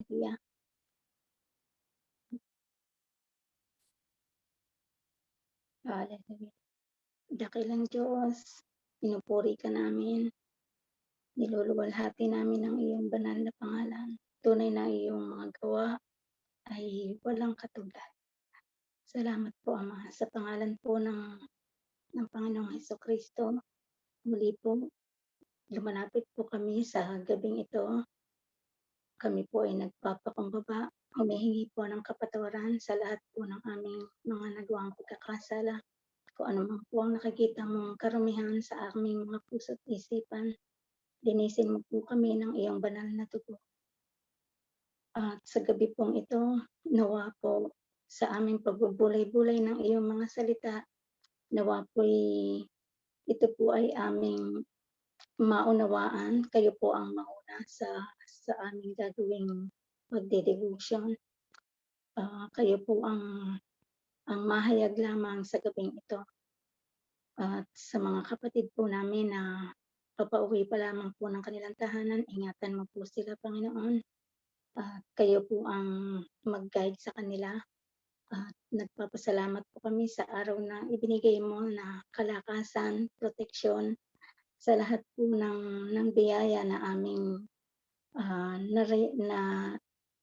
Hallelujah. Hallelujah. Dakilang Diyos, pinupuri ka namin, niluluwalhati namin ang iyong banal na pangalan. Tunay na iyong mga gawa ay walang katulad. Salamat po, Ama, sa pangalan po ng Panginoong Hesukristo. Muli po, lumalapit po kami sa gabing ito. Kami po ay nagpapakumbaba, humihingi po ng kapatawaran sa lahat po ng aming mga nagawang pagkakasala. Kung ano man po ang nakikita mong karumihan sa aming mga puso't isipan, linisin mo po kami ng iyong banal na dugo. At sa gabi pong ito, nawa po sa aming pagbubulay-bulay ng iyong mga salita, nawa po ito po ay aming maunawaan. Kayo po ang mauna sa aming gagawing magde-devotion. Kayo po ang mahayag lamang sa gabing ito. At sa mga kapatid po namin na papauwi pa lamang po ng kanilang tahanan, ingatan mo po sila, Panginoon. At kayo po ang mag-guide sa kanila. At nagpapasalamat po kami sa araw na ibinigay mo na kalakasan, proteksyon sa lahat po ng biyaya na aming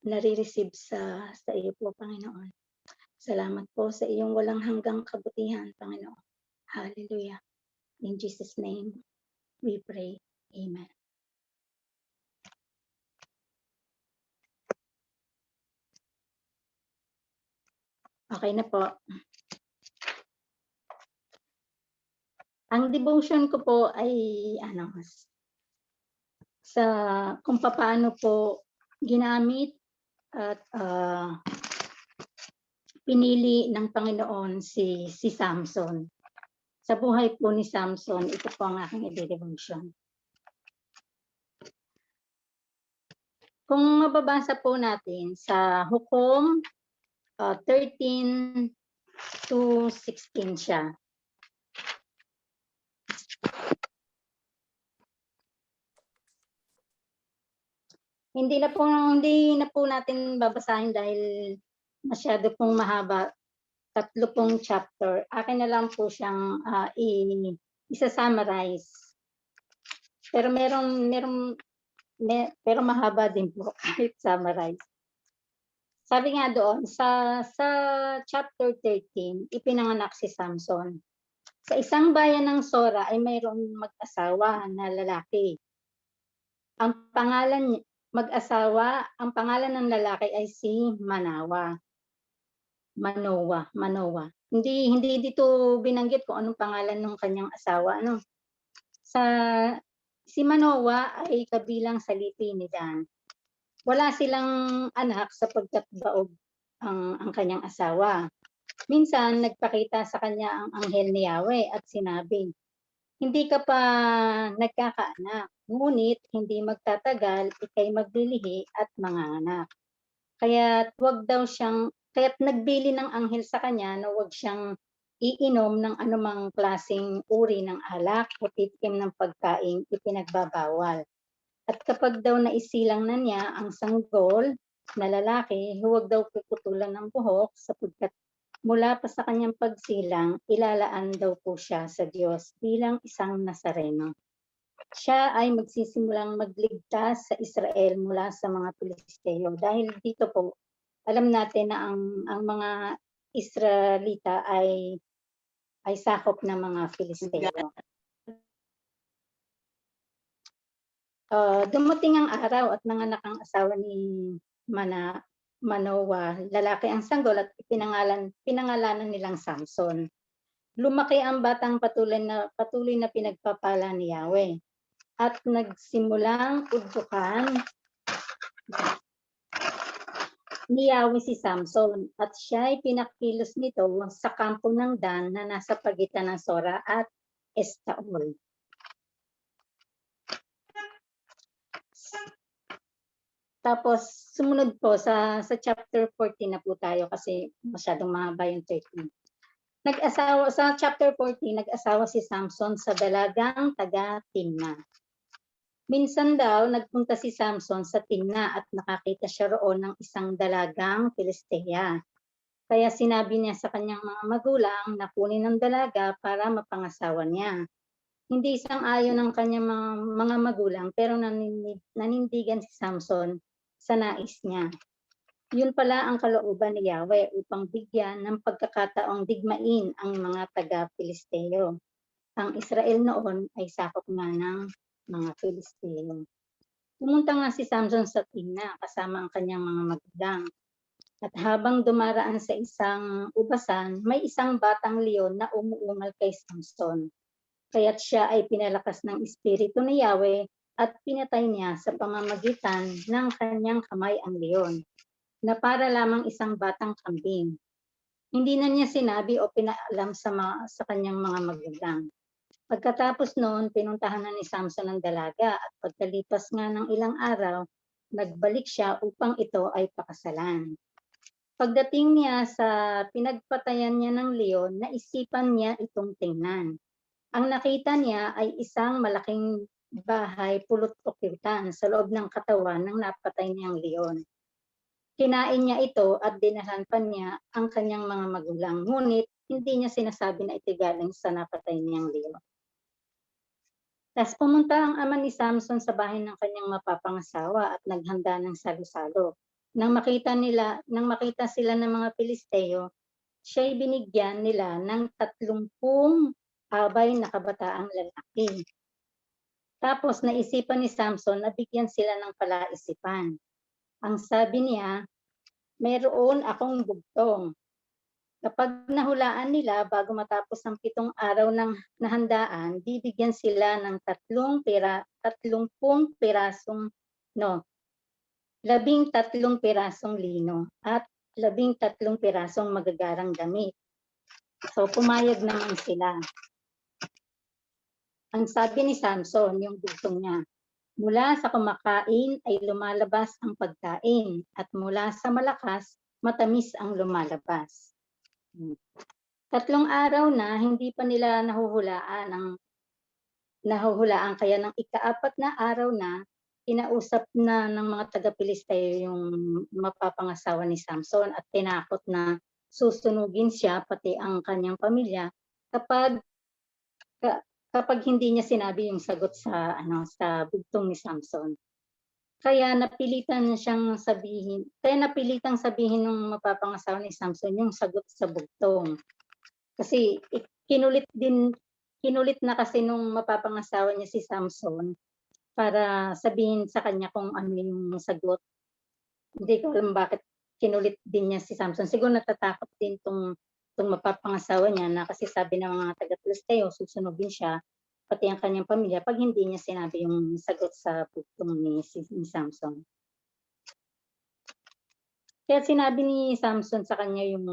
nare-receive sa iyo po, Panginoon. Salamat po sa iyong walang hanggang kabutihan, Panginoon. Hallelujah. In Jesus' name, we pray. Amen. Okay na po. Ang devotion ko po ay sa kung paano po ginamit at pinili ng Panginoon si Samson. Sa buhay po ni Samson, ito po ang aking i-devotion. Kung mababasa po natin sa Hukom 13 to 16 siya. Hindi na po natin babasahin dahil masyado pong mahaba. 3 pong chapter. Akin na lang po siyang isa-summarize. Pero pero mahaba din po kahit summarize. Sabi nga doon, sa chapter 13, ipinanganak si Samson. Sa isang bayan ng Sora ay mayroong mag-asawa na lalaki. Ang pangalan ng lalaki ay si Manoah. Hindi dito binanggit kung anong pangalan ng kanyang asawa, no? Si Manoah ay kabilang sa lipi ni Dan. Wala silang anak sapagkat baog ang kanyang asawa. Minsan nagpakita sa kanya ang anghel ni Yahweh at sinabi, "Hindi ka pa nagkakaanak, ngunit hindi magtatagal ikay maglilihi at manganganak." Kaya't nagbili ng anghel sa kanya na huwag siyang iinom ng anumang klaseng uri ng alak o titikim ng pagkaing ipinagbabawal. At kapag daw naisilang na niya ang sanggol na lalaki, huwag daw puputulan ng buhok sapagkat mula pa sa kanyang pagsilang, ilalaan daw po siya sa Diyos bilang isang Nazareno. Siya ay magsisimulang magligtas sa Israel mula sa mga Pilisteo. Dahil dito po, alam natin na ang mga Israelita ay sakop ng mga Filisteo. Dumating ang araw at nanganak ang asawa ni Manoah, lalaki ang sanggol at pinangalanan nilang Samson. Lumaki ang batang patuloy na pinagpapala ni Yahweh at nagsimulang udyokan ni Yahweh si Samson at siya ay pinakilos nito sa kampo ng Dan na nasa pagitan ng Sora at Estaol. Tapos sumunod po sa chapter 14 na po tayo kasi masyadong mahaba yung 13. Sa chapter 14, nag-asawa si Samson sa dalagang taga Timna. Minsan daw nagpunta si Samson sa Timna at nakakita siya roon ng isang dalagang Filistea. Kaya sinabi niya sa kanyang mga magulang na kunin ang dalaga para mapangasawa niya. Hindi sang-ayon ang kanyang mga magulang pero nanindigan si Samson sa nais niya. Yun pala ang kalooban ni Yahweh upang bigyan ng pagkakataong digmain ang mga taga-Filisteo. Ang Israel noon ay sakop nga ng mga Filisteo. Pumunta nga si Samson sa Timna kasama ang kanyang mga magulang. At habang dumaraan sa isang ubasan, may isang batang leon na umuungal kay Samson. Kaya't siya ay pinalakas ng espiritu ni Yahweh at pinatay niya sa pamamagitan ng kanyang kamay ang leon, na para lamang isang batang kambing. Hindi na niya sinabi o pinaalam sa kanyang mga magulang. Pagkatapos noon, pinuntahan na ni Samson ang dalaga at pagkalipas nga ng ilang araw, nagbalik siya upang ito ay pakasalan. Pagdating niya sa pinagpatayan niya ng leon, naisipan niya itong tingnan. Ang nakita niya ay isang malaking bahay pulot-pukyutan sa loob ng katawan ng napatay niyang leon. Kinain niya ito at dinalhan pa niya ang kanyang mga magulang, ngunit hindi niya sinasabi na ito galing sa napatay niyang leon. Tapos pumunta ang ama ni Samson sa bahay ng kanyang mapapangasawa at naghanda ng salo-salo. Nang makita sila ng mga Pilisteo, siya'y binigyan nila ng 30 abay na kabataang lalaki. Tapos naisipan ni Samson na bigyan sila ng palaisipan. Ang sabi niya, mayroon akong bugtong. Kapag nahulaan nila bago matapos ang 7 araw ng nahandaan, bibigyan sila ng 30 pirasong 13 pirasong lino at 13 pirasong magagarang damit. So pumayag naman sila. Ang sabi ni Samson, yung bugtong niya, mula sa kumakain ay lumalabas ang pagkain at mula sa malakas, matamis ang lumalabas. 3 araw na hindi pa nila nahuhulaan kaya ng ika-4 na araw na kinausap na ng mga taga-Pilisteo yung mapapangasawa ni Samson at tinakot na susunugin siya pati ang kanyang pamilya kapag hindi niya sinabi yung sagot sa bugtong ni Samson. Kaya napilitang sabihin ng mapapangasawa ni Samson yung sagot sa bugtong. Kasi kinulit na kasi nung mapapangasawa niya si Samson para sabihin sa kanya kung ano yung sagot. Hindi ko alam bakit kinulit din niya si Samson. Siguro natatakot din tong mapapangasawa niya na kasi sabi ng mga taga-Filisteo susunugin siya pati ang kanyang pamilya pag hindi niya sinabi yung sagot sa bugtong ni Samson. Kaya sinabi ni Samson sa kanya yung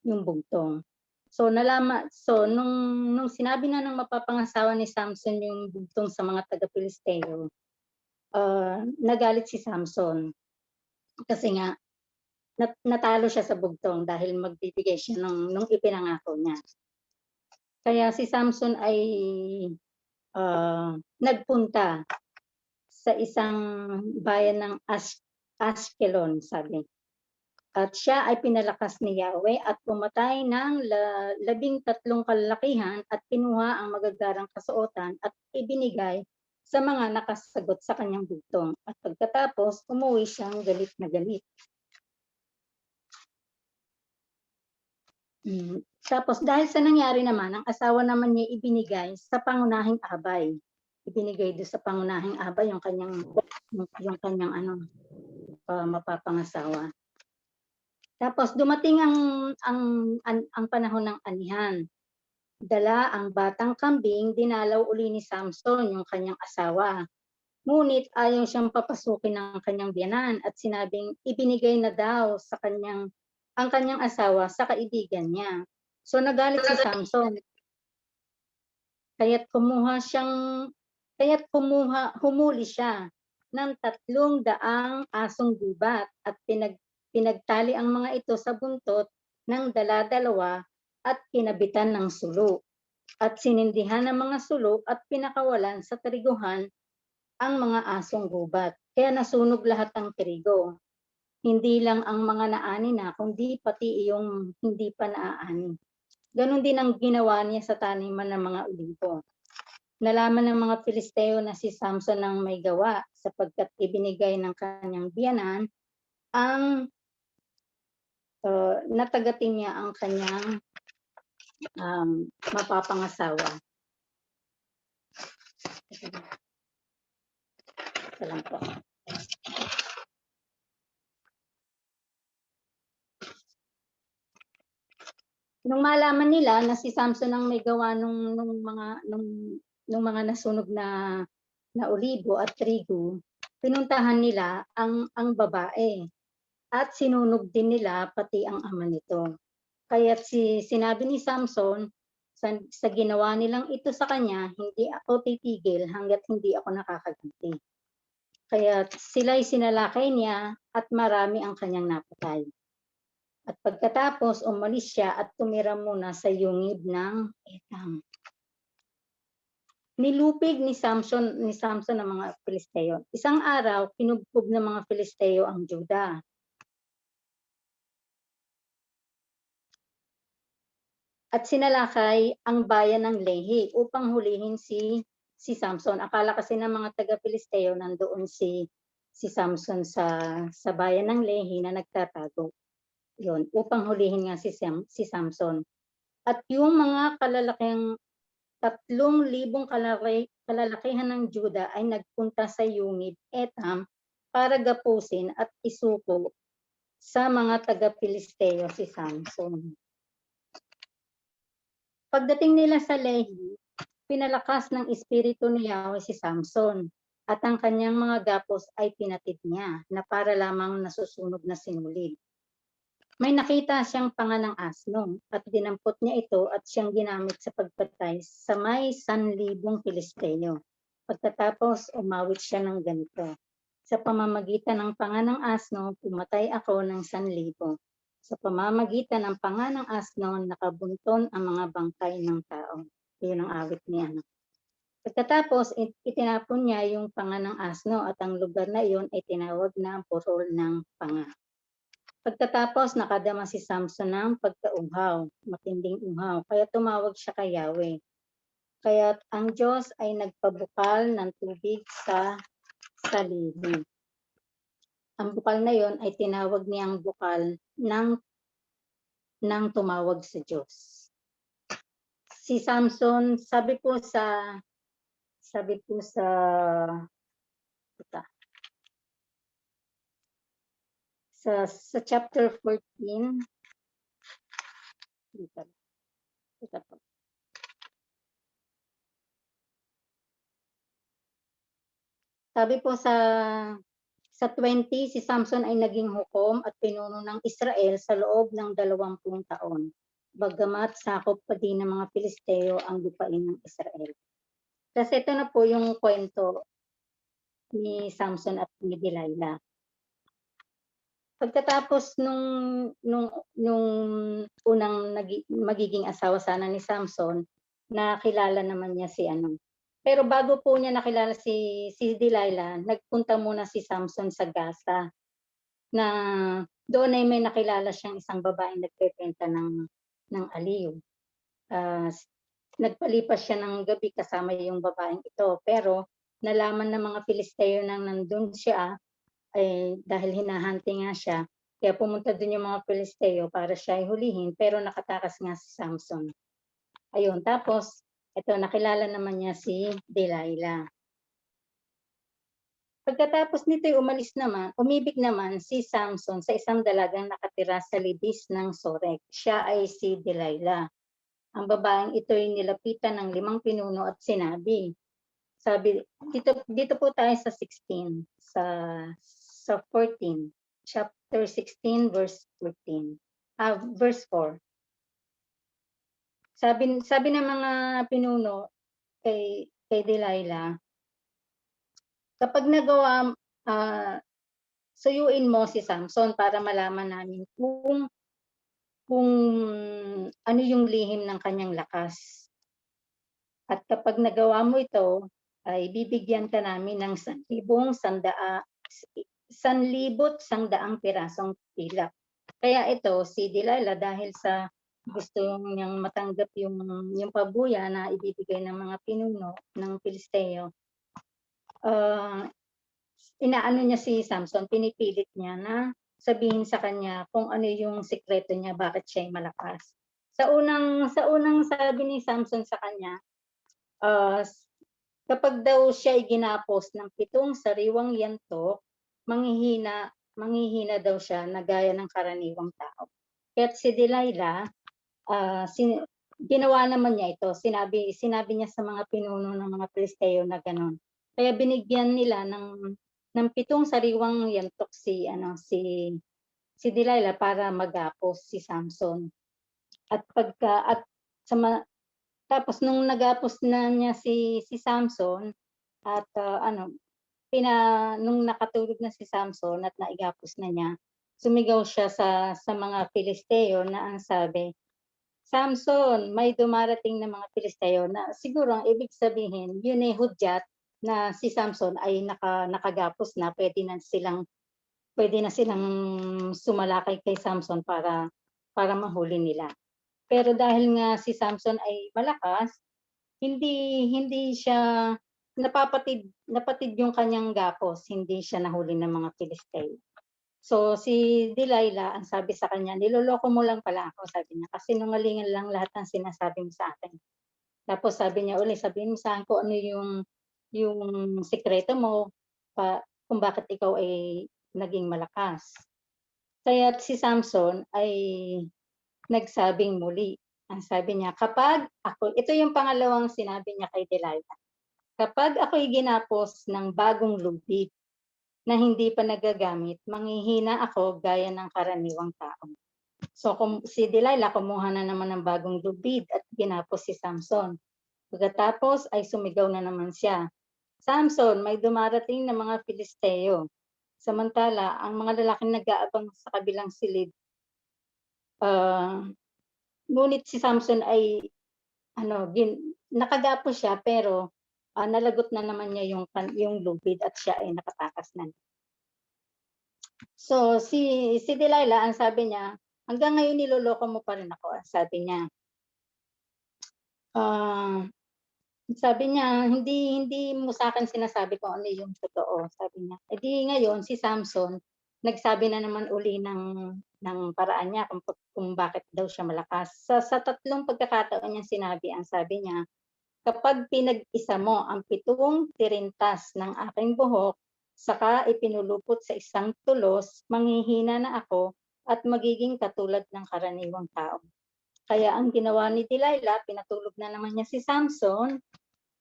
bugtong. So nung sinabi na ng mapapangasawa ni Samson yung bugtong sa mga taga-Filisteo, nagalit si Samson kasi nga natalo siya sa bugtong dahil magbibigay siya nung ipinangako niya. Kaya si Samson ay nagpunta sa isang bayan ng Ashkelon, sabi. At siya ay pinalakas ni Yahweh at pumatay ng 13 kalalakihan at kinuha ang magagarang kasuotan at ibinigay sa mga nakasagot sa kanyang bugtong. At pagkatapos, umuwi siyang galit na galit. Tapos dahil sa nangyari naman, ang asawa naman niya ibinigay sa pangunahing abay. Ibinigay doon sa pangunahing abay yung kanyang mapapangasawa. Tapos dumating ang panahon ng anihan. Dala ang batang kambing, dinalaw uli ni Samson yung kanyang asawa. Ngunit ayaw siyang papasukin ng kanyang biyanan at sinabing ibinigay na daw sa ang kanyang asawa sa kaibigan niya. So nagalit si Samson. Kaya't humuli siya ng 300 asong gubat at pinagtali ang mga ito sa buntot ng dala-dalawa at kinabitan ng sulo. At sinindihan ng mga sulo at pinakawalan sa triguhan ang mga asong gubat. Kaya nasunog lahat ng trigo. Hindi lang ang mga naani na, kundi pati iyong hindi pa naaani. Ganon din ang ginawa niya sa taniman ng mga olibo. Nalaman ng mga Filisteo na si Samson ang may gawa sapagkat ibinigay ng kanyang biyanan ang natagatin niya ang kanyang mapapangasawa. Ito lang po. Nung malaman nila na si Samson ang may gawa nung mga nasunog na olibo at trigo, pinuntahan nila ang babae at sinunog din nila pati ang ama nito. Kaya't sinabi ni Samson sa ginawa nilang ito sa kanya, hindi ako titigil hangga't hindi ako nakakaganti. Kaya't sila'y sinalakay niya at marami ang kanyang napatay. At pagkatapos, umalis siya at tumira muna sa yungib ng Etam. Nilupig ni Samson ang mga Filisteo. Isang araw, kinubkob ng mga Filisteo ang Juda. At sinalakay ang bayan ng Lehi upang hulihin si Samson. Akala kasi ng mga taga-Filisteo nandoon si Samson sa bayan ng Lehi na nagtatago. Yun, upang hulihin nga si Samson. At yung mga kalalakihang 3,000 kalalakihan ng Juda ay nagpunta sa yungib Etam para gapusin at isuko sa mga taga-Filisteo si Samson. Pagdating nila sa Lehi, pinalakas ng espiritu ni Yahweh si Samson at ang kanyang mga gapos ay pinatid niya na para lamang nasusunog na sinulid. May nakita siyang panga ng asno at dinampot niya ito at siyang ginamit sa pagpatay sa may 1,000 Filisteo. Pagkatapos, umawit siya ng ganito. Sa pamamagitan ng panga ng asno, pumatay ako ng 1,000. Sa pamamagitan ng panga ng asno, nakabunton ang mga bangkay ng tao. Yun ang awit niya. Pagkatapos, itinapon niya yung panga ng asno at ang lugar na iyon ay tinawag na Burol ng Panga. Pagkatapos, nakadama si Samson ng pagkaughaw, matinding ughaw, kaya tumawag siya kay Yahweh. Kaya ang Diyos ay nagpabukal ng tubig sa Lihi. Ang bukal na yon ay tinawag niyang bukal ng tumawag sa Diyos. Si Samson, sabi po sa chapter 14, sabi po sa 20, si Samson ay naging hukom at pinuno ng Israel sa loob ng 20 taon. Bagamat sakop pa din ng mga Filisteo ang lupain ng Israel. Kasi ito na po yung kwento ni Samson at ni Delilah. Pagkatapos nung unang magiging asawa sana ni Samson, nakilala naman niya si Pero bago po niya nakilala si Delilah, nagpunta muna si Samson sa Gaza na doon ay may nakilala siyang isang babaeng nagbebenta ng aliw. Nagpalipas siya ng gabi kasama yung babaeng ito, pero nalaman ng mga Filisteo nang nandun siya dahil hinahunting nga siya, kaya pumunta dun yung mga Filisteo para siya ay hulihin, pero nakatakas nga si Samson. Ayun, tapos ito nakilala naman niya si Delilah. Pagkatapos nito umibig naman si Samson sa isang dalagang nakatira sa libis ng Sorek. Siya ay si Delilah. Ang babaeng ito ay nilapitan ng 5 pinuno at sinabi, dito po tayo sa 16, sa 14, chapter 16, verse 14, verse 4. Sabi ng mga pinuno kay Delilah, kapag nagawa, suyuin mo si Samson para malaman namin kung ano yung lihim ng kanyang lakas. At kapag nagawa mo ito, ay bibigyan ka namin ng 1,100 pirasong pilak. Kaya ito, si Delilah dahil sa gusto niyang matanggap yung pabuya na ibibigay ng mga pinuno ng Filisteo, ah, inaano niya si Samson, pinipilit niya na sabihin sa kanya kung ano yung sikreto niya, bakit siya'y malakas. Sa unang sabi ni Samson sa kanya, ah, kapag daw siya'y ginapos ng 7 sariwang yantok, manghihina manghihina daw siya na gaya ng karaniwang tao. Kaya't si Delilah, ah, sin ginawa naman niya ito, sinabi niya sa mga pinuno ng mga Filisteo na gano'n. Kaya binigyan nila ng 7 sariwang yantok si Delilah para magapos si Samson. At sa ma tapos nung nagapos na niya si Samson at, nung nakatulog na si Samson at naigapos na niya, sumigaw siya sa mga Filisteo na ang sabi, "Samson, may dumarating na mga Filisteo," na siguro ang ibig sabihin yun ay hudyat na si Samson ay nakagapos na, puwede na silang sumalakay kay Samson para mahuli nila. Pero dahil nga si Samson ay malakas, hindi hindi siya napatid yung kanyang gapos, hindi siya nahuli ng mga Filisteo. So, si Delilah ang sabi sa kanya, "Niloloko mo lang pala ako," sabi niya, "kasinungalingan lang lahat ng sinasabi mo sa akin." Tapos sabi niya uli, "Sabihin mo sa'kin kung ano yung sikreto mo kung bakit ikaw ay naging malakas." Kaya't si Samson ay nagsabing muli. Ang sabi niya, ito yung pangalawang sinabi niya kay Delilah, "Kapag ako'y ginapos ng bagong lubid na hindi pa nagagamit, manghihina ako gaya ng karaniwang tao." So si Delilah kumuha na naman ng bagong lubid at ginapos si Samson. Pagkatapos ay sumigaw na naman siya, "Samson, may dumarating na mga Filisteo." Samantala, ang mga lalaking nag-aabang sa kabilang silid, ah, ngunit si Samson ay nakagapos siya pero, nalagot na naman niya yung lubid at siya ay nakatakas na. So si Delilah ang sabi niya, "Hanggang ngayon niloloko mo pa rin ako," sabi niya. Ah, Sabi niya, "Hindi hindi mo sa'kin sinasabi kung ano yung totoo," sabi niya. Eh, di ngayon si Samson nagsabi na naman uli ng paraan niya kung bakit daw siya malakas. Sa 3 pagkakataon niyang sinabi, ang sabi niya, "Kapag pinag-isa mo ang 7 tirintas ng aking buhok, saka ipinulupot sa isang tulos, manghihina na ako at magiging katulad ng karaniwang tao." Kaya ang ginawa ni Delilah, pinatulog na naman niya si Samson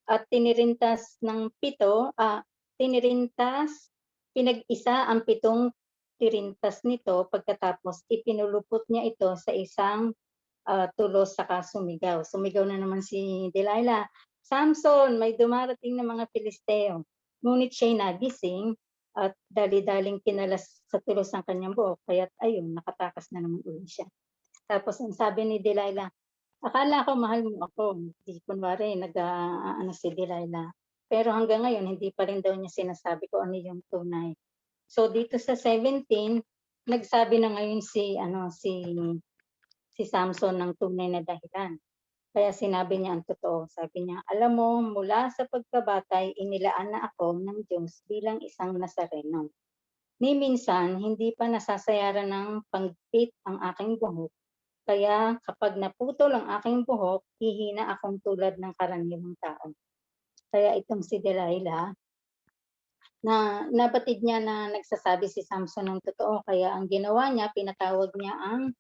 at pinag-isa ang 7 tirintas nito, pagkatapos ipinulupot niya ito sa isang tulos saka sumigaw. Sumigaw na naman si Delilah, "Samson, may dumarating na mga Filisteo." Ngunit siya'y nagising at dali-daling kinalas sa tulos ang kanyang buhok, kaya't ayun, nakatakas na naman uli siya. Tapos ang sabi ni Delilah, "Akala ko mahal mo ako." Kunwari nag-aano si Delilah. Pero hanggang ngayon hindi pa rin daw niya sinasabi kung ano yung tunay. So dito sa 17, nagsabi na ngayon si Samson ng tunay na dahilan. Kaya sinabi niya ang totoo. Sabi niya, "Alam mo, mula sa pagkabatay inilaan na ako ng Diyos bilang isang Nazareno. Ni minsan hindi pa nasasayaran ng pagpit ang aking buhok. Kaya kapag naputol ang aking buhok, hihina akong tulad ng karaniwang tao." Kaya itong si Delilah, na nabatid niya na nagsasabi si Samson ng totoo, kaya ang ginawa niya, pinatawag niya ang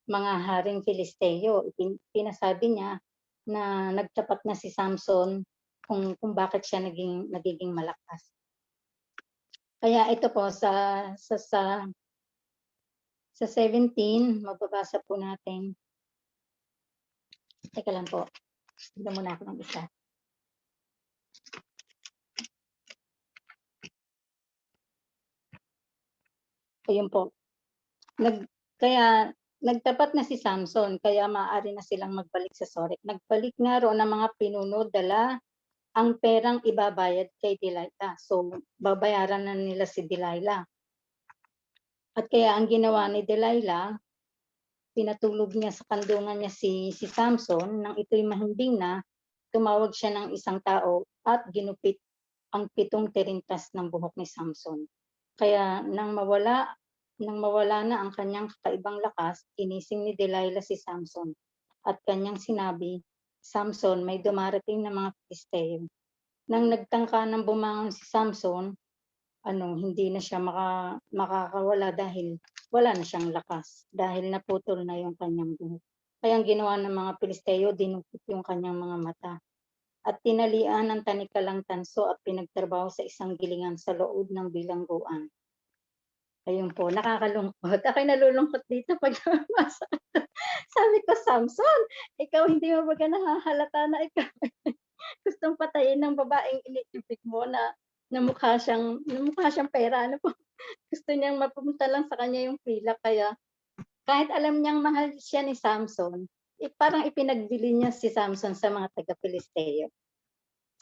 mga haring Filisteo. Pinasabi niya na nagtapat na si Samson kung bakit siya nagiging malakas. Kaya ito po sa 17, mababasa po natin. Teka lang po, tignan muna ako ng isa. Ayun po. Kaya nagtapat na si Samson, kaya maaari na silang magbalik sa Sorek. Nagbalik nga roon ang mga pinuno, dala ang perang ibabayad kay Delilah. So, babayaran na nila si Delilah. At kaya ang ginawa ni Delilah, pinatulog niya sa kandungan niya si Samson nang ito'y mahimbing na, tumawag siya ng isang tao at ginupit ang 7 tirintas ng buhok ni Samson. Kaya nang mawala na ang kanyang kakaibang lakas, ginising ni Delilah si Samson at kanyang sinabi, "Samson, may dumarating na mga Filisteo." Nang nagtangka ng bumangon si Samson, hindi na siya makakawala dahil wala na siyang lakas, dahil naputol na yung kanyang buhok. Kaya ang ginawa ng mga Pilisteo, dinukot yung kanyang mga mata at tinalian ng tanikalang tanso at pinagtrabaho sa isang gilingan sa loob ng bilangguan. Ayun po, nakakalungkot. Ako'y nalulungkot dito pag nababasa ko. Sabi ko, "Samson, ikaw hindi mo ba nahahalata na ikaw gustong patayin ng babaeng iniibig mo na mukha siyang pera, ano po, gusto niyang mapunta lang sa kanya yung pilak kaya kahit alam niyang mahal siya ni Samson, parang ipinagbili niya si Samson sa mga taga-Pilisteo."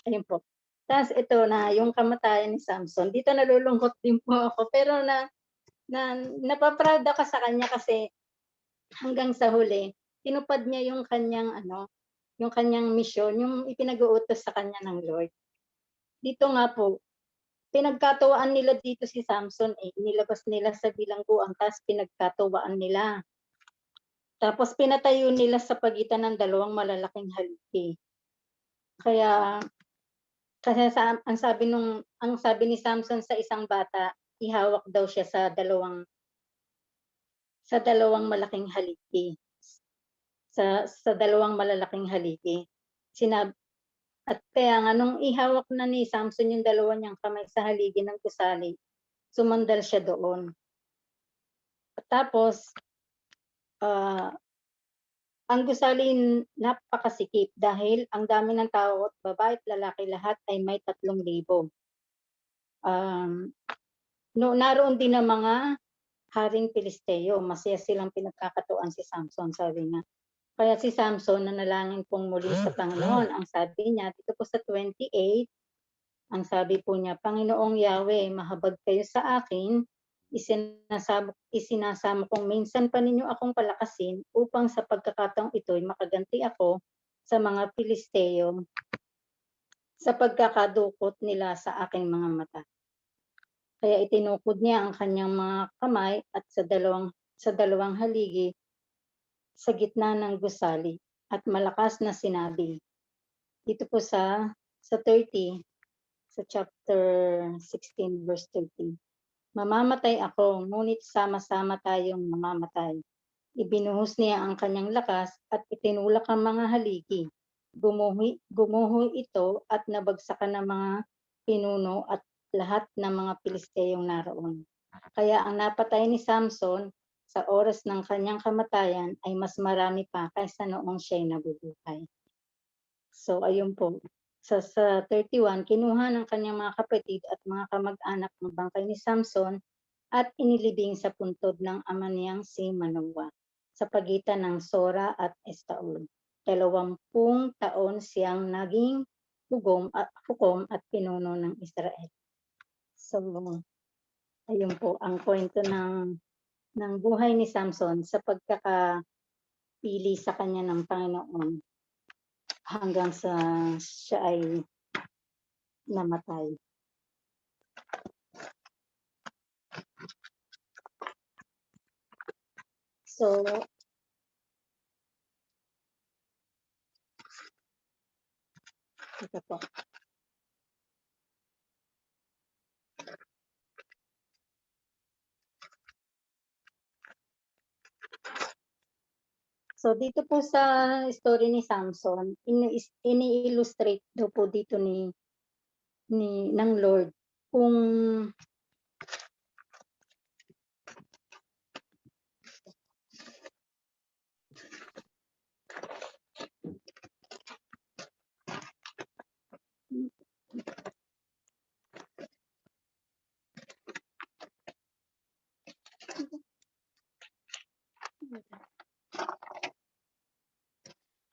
Ayun po. Ta's ito na yung kamatayan ni Samson, dito nalulungkot din po ako pero napa-proud ako sa kanya kasi hanggang sa huli tinupad niya yung kanyang misyon, yung ipinag-uutos sa kanya ng Lord. Dito nga po, pinagkatuwaan nila dito si Samson, inilabas nila sa bilangguan ta's pinagkatuwaan nila. Tapos pinatayo nila sa pagitan ng dalawang malalaking haligi. Kaya kasi ang sabi ni Samson sa isang bata, ihawak daw siya sa dalawang malaking haligi. Sa dalawang malalaking haligi. At kaya nga nung ihawak na ni Samson yung dalawa niyang kamay sa haligi ng gusali, sumandal siya doon. At tapos, ah, ang gusali napakasikip dahil ang dami ng tao at babae at lalaki lahat ay may 3,000. Naroon din ang mga haring Pilisteo, masaya silang pinagkakatuwaan si Samson, sabi nga. Kaya si Samson nanalangin pong muli sa Panginoon. Ang sabi niya dito po sa 28, ang sabi po niya, "Panginoong Yahweh, mahabag kayo sa akin, isinasamo kong minsan pa ninyo akong palakasin upang sa pagkakataong ito'y makaganti ako sa mga Pilisteo sa pagkakadukot nila sa aking mga mata." Kaya itinukod niya ang kanyang mga kamay at sa dalawang haligi sa gitna ng gusali at malakas na sinabi. Dito po sa 30, sa chapter 16 verse 30. "Mamamatay ako, ngunit sama-sama tayong mamamatay." Ibinuhos niya ang kanyang lakas at itinulak ang mga haligi. Gumuho ito at nabagsakan ng mga pinuno at lahat ng mga Pilisteyong naroon. Kaya ang napatay ni Samson sa oras ng kanyang kamatayan ay mas marami pa kaysa noong siya'y nabubuhay. So ayun po, sa 31 kinuha ng kanyang mga kapatid at mga kamag-anak ang bangkay ni Samson at inilibing sa puntod ng ama niyang si Manoah sa pagitan ng Sora at Estaol. 20 taon siyang naging hukom at pinuno ng Israel. So, ayun po ang kwento ng buhay ni Samson sa pagkakapili sa kanya ng Panginoon hanggang sa siya ay namatay. So, ito po. So dito po sa story ni Samson, ini-illustrate daw po dito ng Lord kung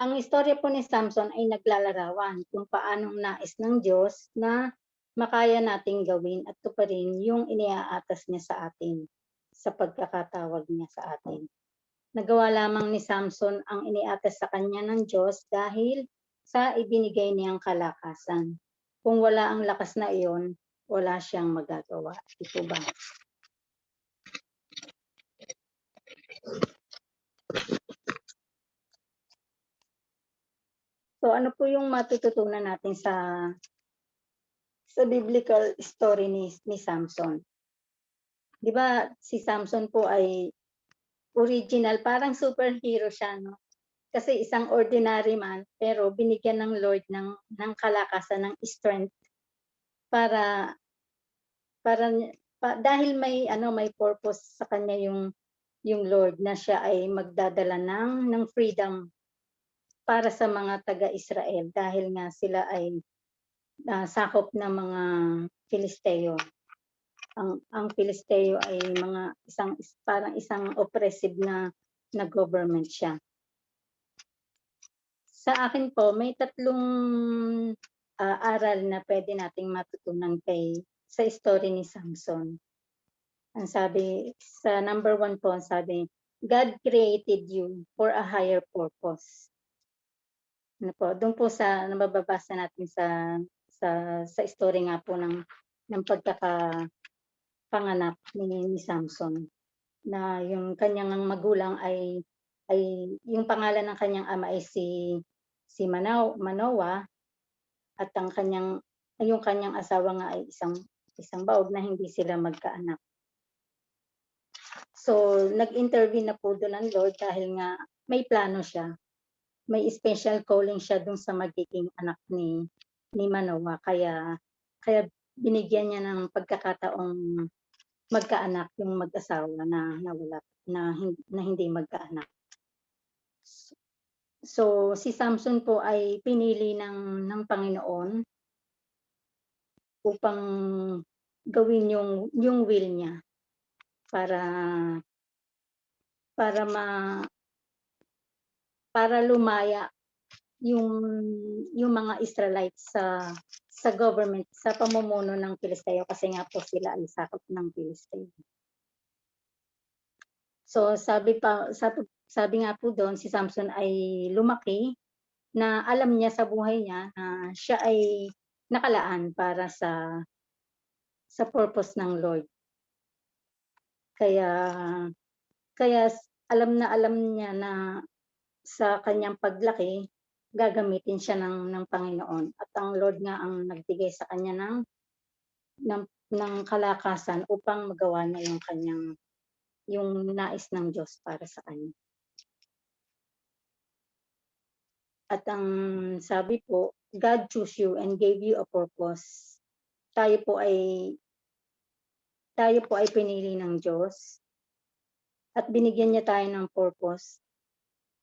Ang istorya po ni Samson ay naglalarawan kung paanong nais ng Diyos na makaya nating gawin at tuparin yung iniaatas niya sa atin sa pagkakatawag niya sa atin. Nagawa lamang ni Samson ang iniatas sa kanya ng Diyos dahil sa ibinigay niyang kalakasan. Kung wala ang lakas na iyon, wala siyang magagawa. Ito ba? So ano po yung matututunan natin sa biblical story ni Samson? Di ba si Samson po ay original, parang superhero siya, no? Kasi isang ordinary man, pero binigyan ng Lord ng kalakasan, ng strength para para dahil may purpose sa kanya yung Lord na siya ay magdadala ng freedom para sa mga taga-Israel dahil nga sila ay sakop ng mga Filisteo. Ang Filisteo ay parang isang oppressive na government siya. Sa akin po, may tatlong aral na pwede nating matutunan sa story ni Samson. Ang sabi, sa number 1 po, sabi, God created you for a higher purpose. Ano po, doon po sa nababasa natin sa story nga po ng pagkakapanganak ni Samson, na yung kanyang magulang ay yung pangalan ng kanyang ama ay si Manoah, at yung kanyang asawa nga ay isang baog na hindi sila magkaanak. So nag-intervene na po doon ang Lord dahil nga may plano siya. May special calling siya doon sa magiging anak ni Manoah, kaya binigyan niya ng pagkakataong magkaanak yung mag-asawa na hindi magkaanak. So si Samson po ay pinili ng Panginoon upang gawin yung will niya para lumaya yung mga Israelites sa government, sa pamumuno ng Filisteo, kasi nga po sila ay sakop ng Filisteo. So sabi nga po doon, si Samson ay lumaki na alam niya sa buhay niya na siya ay nakalaan para sa purpose ng Lord. Kaya alam niya na sa kanyang paglaki, gagamitin siya ng Panginoon, at ang Lord nga ang nagbigay sa kanya ng kalakasan upang magawa niya yung nais ng Diyos para sa kanya. At ang sabi po, God chose you and gave you a purpose. Tayo po ay pinili ng Diyos at binigyan niya tayo ng purpose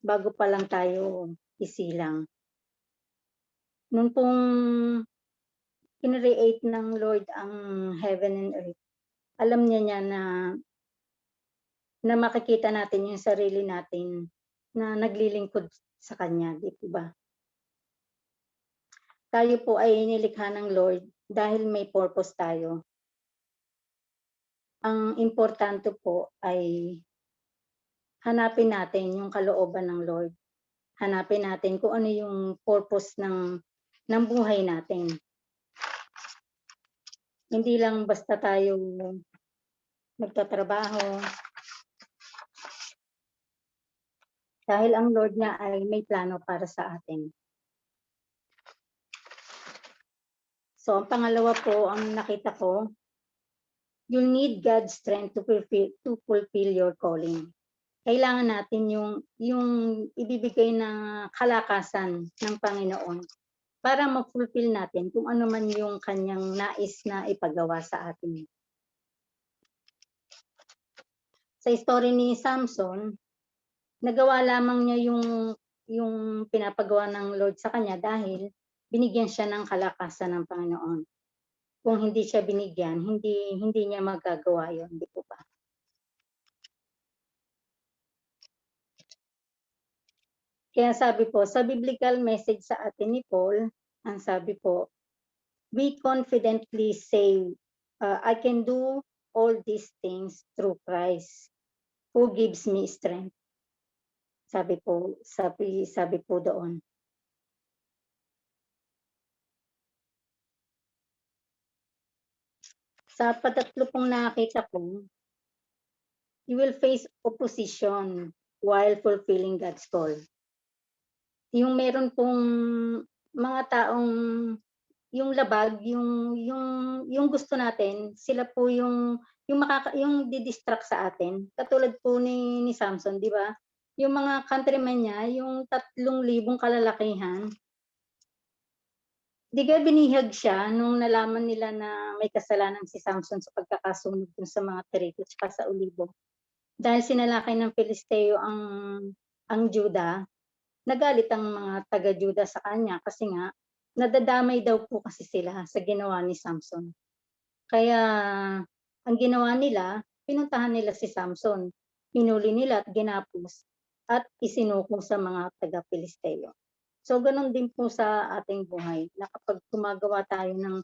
bago pa lang tayo isilang. Noon pong kinreate ng Lord ang heaven and earth, alam niya na makikita natin yung sarili natin na naglilingkod sa Kanya, di po ba? Tayo po ay nilikha ng Lord dahil may purpose tayo. Ang importante po ay hanapin natin yung kalooban ng Lord. Hanapin natin kung ano yung purpose ng buhay natin. Hindi lang basta tayo magtatrabaho. Dahil ang Lord nga ay may plano para sa atin. So, ang pangalawa po, ang nakita ko, you need God's strength to fulfill your calling. Kailangan natin yung ibibigay na kalakasan ng Panginoon para ma-fulfill natin kung ano man yung kanyang nais na ipagawa sa atin. Sa story ni Samson, nagawa lamang niya yung pinapagawa ng Lord sa kanya dahil binigyan siya ng kalakasan ng Panginoon. Kung hindi siya binigyan, hindi niya magagawa yun, di po ba? Kaya sabi po, sa biblical message sa atin ni Paul, ang sabi po, we confidently say, I can do all these things through Christ who gives me strength. Sabi po doon. Sa patatlo pong nakita ko, you will face opposition while fulfilling God's call. Yung meron pong mga taong yung labag, yung gusto natin, sila po yung di-distract sa atin. Katulad po ni Samson, 'di ba? Yung mga countrymen niya, yung 3,000 kalalakihan, 'di ba binihag siya nung nalaman nila na may kasalanan si Samson sa pagkakasunod dun sa mga trigo tsaka sa olibo. Dahil sinalakay ng Filisteo ang Juda, nagalit ang mga taga-Juda sa kanya kasi nga nadadamay daw po kasi sila sa ginawa ni Samson. Kaya ang ginawa nila, pinuntahan nila si Samson, hinuli nila at ginapos at isinuko sa mga taga-Filisteo. So gano'n din po sa ating buhay na kapag gumagawa tayo ng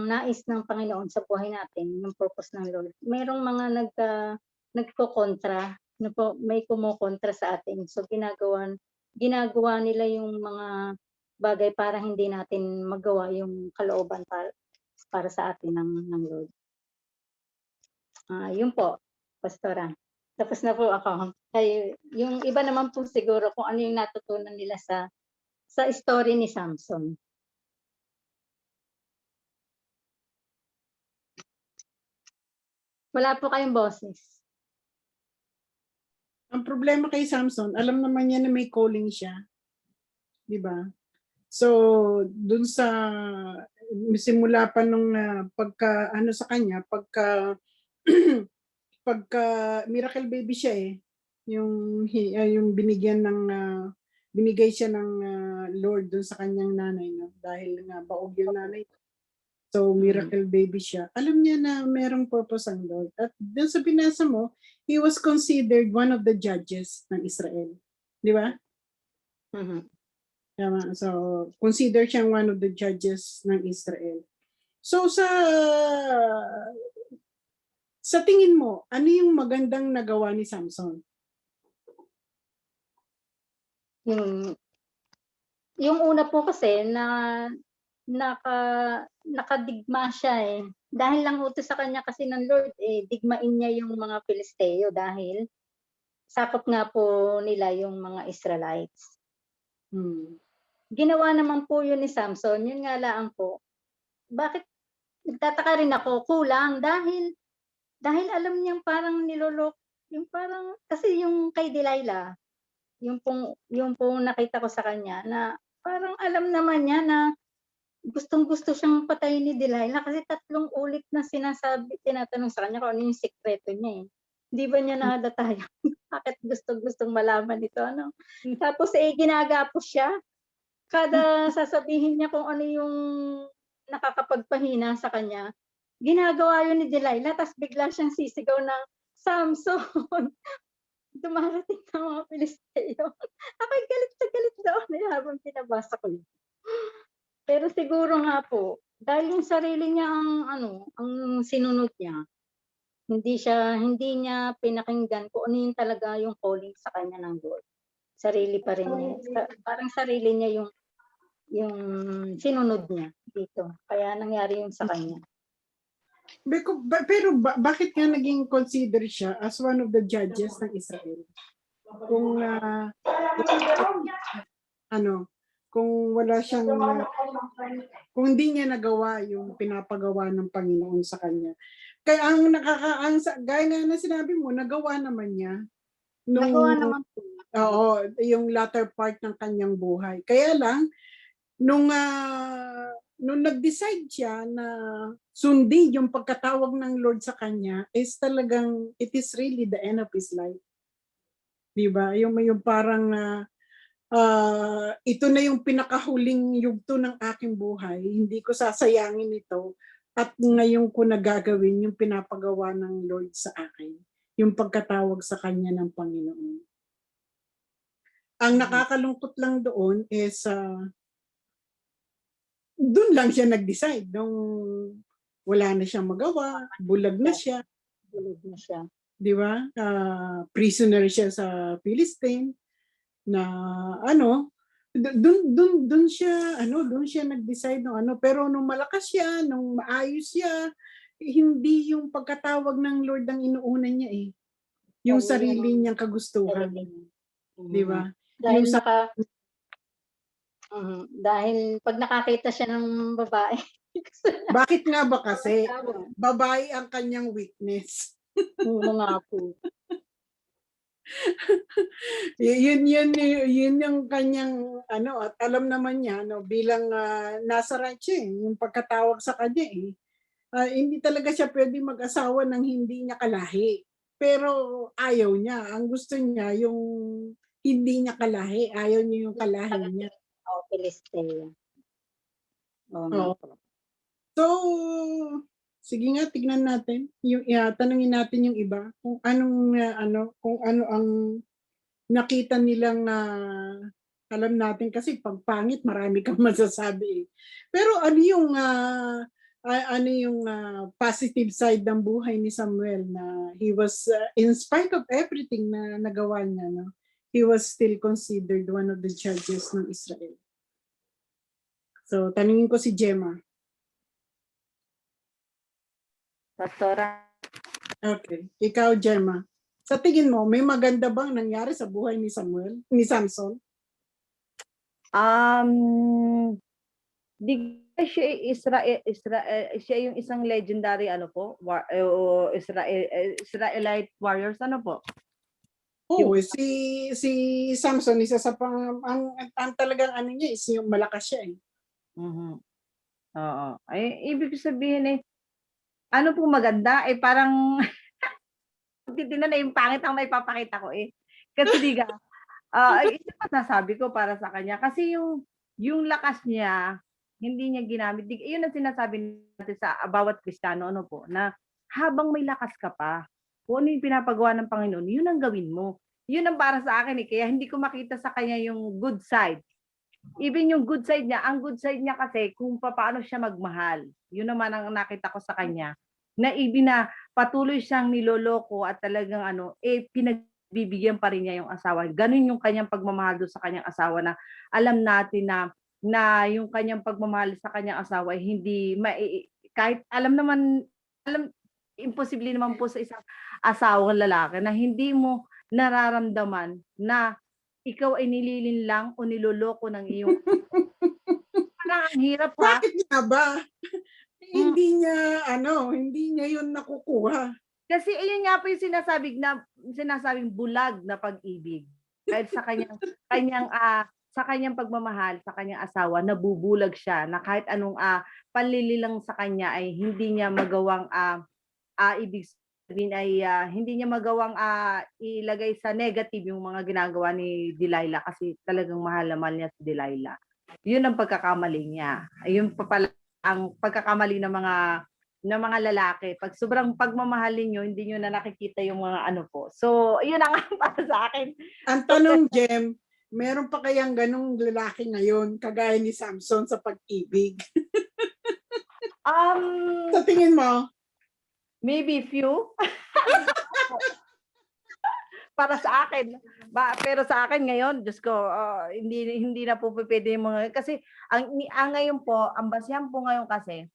nais ng Panginoon sa buhay natin, yung purpose ng Lord, merong mga nagkokontra, may kumokontra sa atin. So ginagawa nila yung mga bagay para hindi natin magawa yung kalooban para sa atin ng Lord. Yun po, pastora. Tapos na po ako. Ay, yung iba naman po siguro kung ano yung natutunan nila sa story ni Samson. Wala po kayong boses. Ang problema kay Samson, alam naman niya na may calling siya. 'Di ba? So, dun sa simula pa nung pagka ano sa kanya, pagka pagka miracle baby siya yung binigay siya ng Lord dun sa kanyang nanay, no? Dahil nga baog yung nanay. So, miracle baby siya. Alam niya na merong purpose ang Lord. At dun sa binasa mo, he was considered one of the judges ng Israel. Di ba? Mm-hmm. Tama. So, consider siyang one of the judges ng Israel. So, sa tingin mo, ano yung magandang nagawa ni Samson? Yung una po kasi na nakadigma siya eh. Dahil lang utos sa kanya kasi ng Lord digmain niya yung mga Filisteo dahil sakop nga po nila yung mga Israelites. Ginawa naman po yun ni Samson, yun nga lang po. Bakit nagtataka rin ako, kulang dahil alam niyang parang nilolok, yung parang kasi yung kay Delilah, yung pong nakita ko sa kanya na parang alam naman niya na gustong-gusto siyang patayin ni Delilah kasi 3 ulit na tinatanong sa kanya kung ano yung sikreto niya eh. Di ba niya nahalata yun? Bakit gustong-gustong malaman ito, ano? Tapos ginagapos siya. Kada sasabihin niya kung ano yung nakakapagpahina sa kanya, ginagawa yun ni Delilah, tapos bigla siyang sisigaw ng, Samson! Dumarating na mga Filisteo. Ako'y galit na galit doon habang pinabasa ko yun. Pero siguro nga po, dahil yung sarili niya ang sinunod niya, hindi niya pinakinggan kung ano yung talaga yung calling sa kanya ng Lord. Sarili pa rin niya. Parang sarili niya yung sinunod niya dito. Kaya nangyari yun sa kanya. Pero bakit nga naging consider siya as one of the judges ng Israel? Kung wala siyang kung hindi niya nagawa yung pinapagawa ng Panginoon sa kanya. Kaya gaya nga na sinabi mo, nagawa naman niya. Nagawa naman po. Oo, yung latter part ng kanyang buhay. Kaya lang, nung nag-decide siya na sundin yung pagkatawag ng Lord sa kanya, is talagang, it is really the end of his life. Diba? Yung parang, ito na yung pinakahuling yugto ng aking buhay, hindi ko sasayangin ito, at ngayon ko nagagawin yung pinapagawa ng Lord sa akin, yung pagkatawag sa kanya ng Panginoon. Ang nakakalungkot lang doon is doon lang siya nag-decide nung wala na siyang magawa, bulag na siya, Tulog na siya. di ba? Prisoner siya sa Philistine na ano, doon siya nag-decide ng ano, pero nung malakas siya, nung maayos siya, hindi yung pagkatawag ng Lord ang inuuna niya eh. Yung sarili niyang kagustuhan, di ba? Dahil Yung sa dahil pag nakakita siya ng babae, bakit nga ba kasi babae ang kanyang weakness? Oo nga po. Yun yung kanyang ano, at alam naman niya no, bilang nasa rancho yung pagkatawag sa kanya hindi talaga siya pwede mag-asawa ng hindi niya kalahi. Pero ayaw niya. Ang gusto niya yung hindi niya kalahi. Ayaw niya yung kalahi niya. Filistea. Oo nga Oo. po. So, sige nga, tignan natin. Yung, tanungin natin yung iba kung anong kung ano ang nakita nilang alam natin kasi pag pangit marami kang masasabi. Pero ano yung positive side ng buhay ni Samuel na he was in spite of everything na nagawa niya, no? He was still considered one of the judges ng Israel. So, tanungin ko si Gemma. Pastora. Okay. Ikaw, Gemma. Sa tingin mo, may maganda bang nangyari sa buhay ni Samson? Di siya siya yung isang legendary Israelite warriors po. Oo, si Samson isa sa ang talagang ano niya is yung malakas siya eh. Oo. Ay ibig sabihin ano pong maganda parang titingnan na yung pangit ang maipapakita ko Kasi diga ito nasabi ko para sa kanya kasi yung lakas niya hindi niya ginamit. Yun ang sinasabi natin sa bawat Kristiyano po na habang may lakas ka pa, kung ano yung pinapagawa ng Panginoon, yun ang gawin mo. Yun ang para sa akin kaya hindi ko makita sa kanya yung good side. Even yung good side niya, ang good side niya kasi kung paano siya magmahal. Yun naman ang nakita ko sa kanya. Na patuloy siyang niloloko at talagang pinagbibigyan pa rin niya yung asawa. Ganun yung kanyang pagmamahal doon sa kanyang asawa na alam natin na yung kanyang pagmamahal sa kanyang asawa hindi kahit imposible naman po sa isang asawang lalaki na hindi mo nararamdaman na ikaw ay nililinlang o niloloko ng iyong parang ang hirap Bakit nga ba? Hindi niya yun nakukuha. Kasi ayun nga po yung sinasabing bulag na pag-ibig. Dahil sa kanyang pagmamahal sa kanyang asawa, nabubulag siya na kahit anong panlililang sa kanya ay hindi niya magawang ibig sabihin hindi niya magawang ilagay sa negative yung mga ginagawa ni Delilah kasi talagang mahal na mahal niya si Delilah. Yun ang pagkakamali niya. Ayun pa pala ang pagkakamali ng mga lalaki. Pag sobrang pagmamahalin niyo, hindi niyo na nakikita yung mga po. So, yun ang para sa akin. Ang tanong, Jem, meron pa kayang ganung lalaki ngayon kagaya ni Samson sa pag-ibig? Sa tingin mo? Maybe few. Para sa akin. Pero sa akin ngayon, Diyos ko, hindi na po pwede yung mga kasi ngayon po, ang basihan po ngayon kasi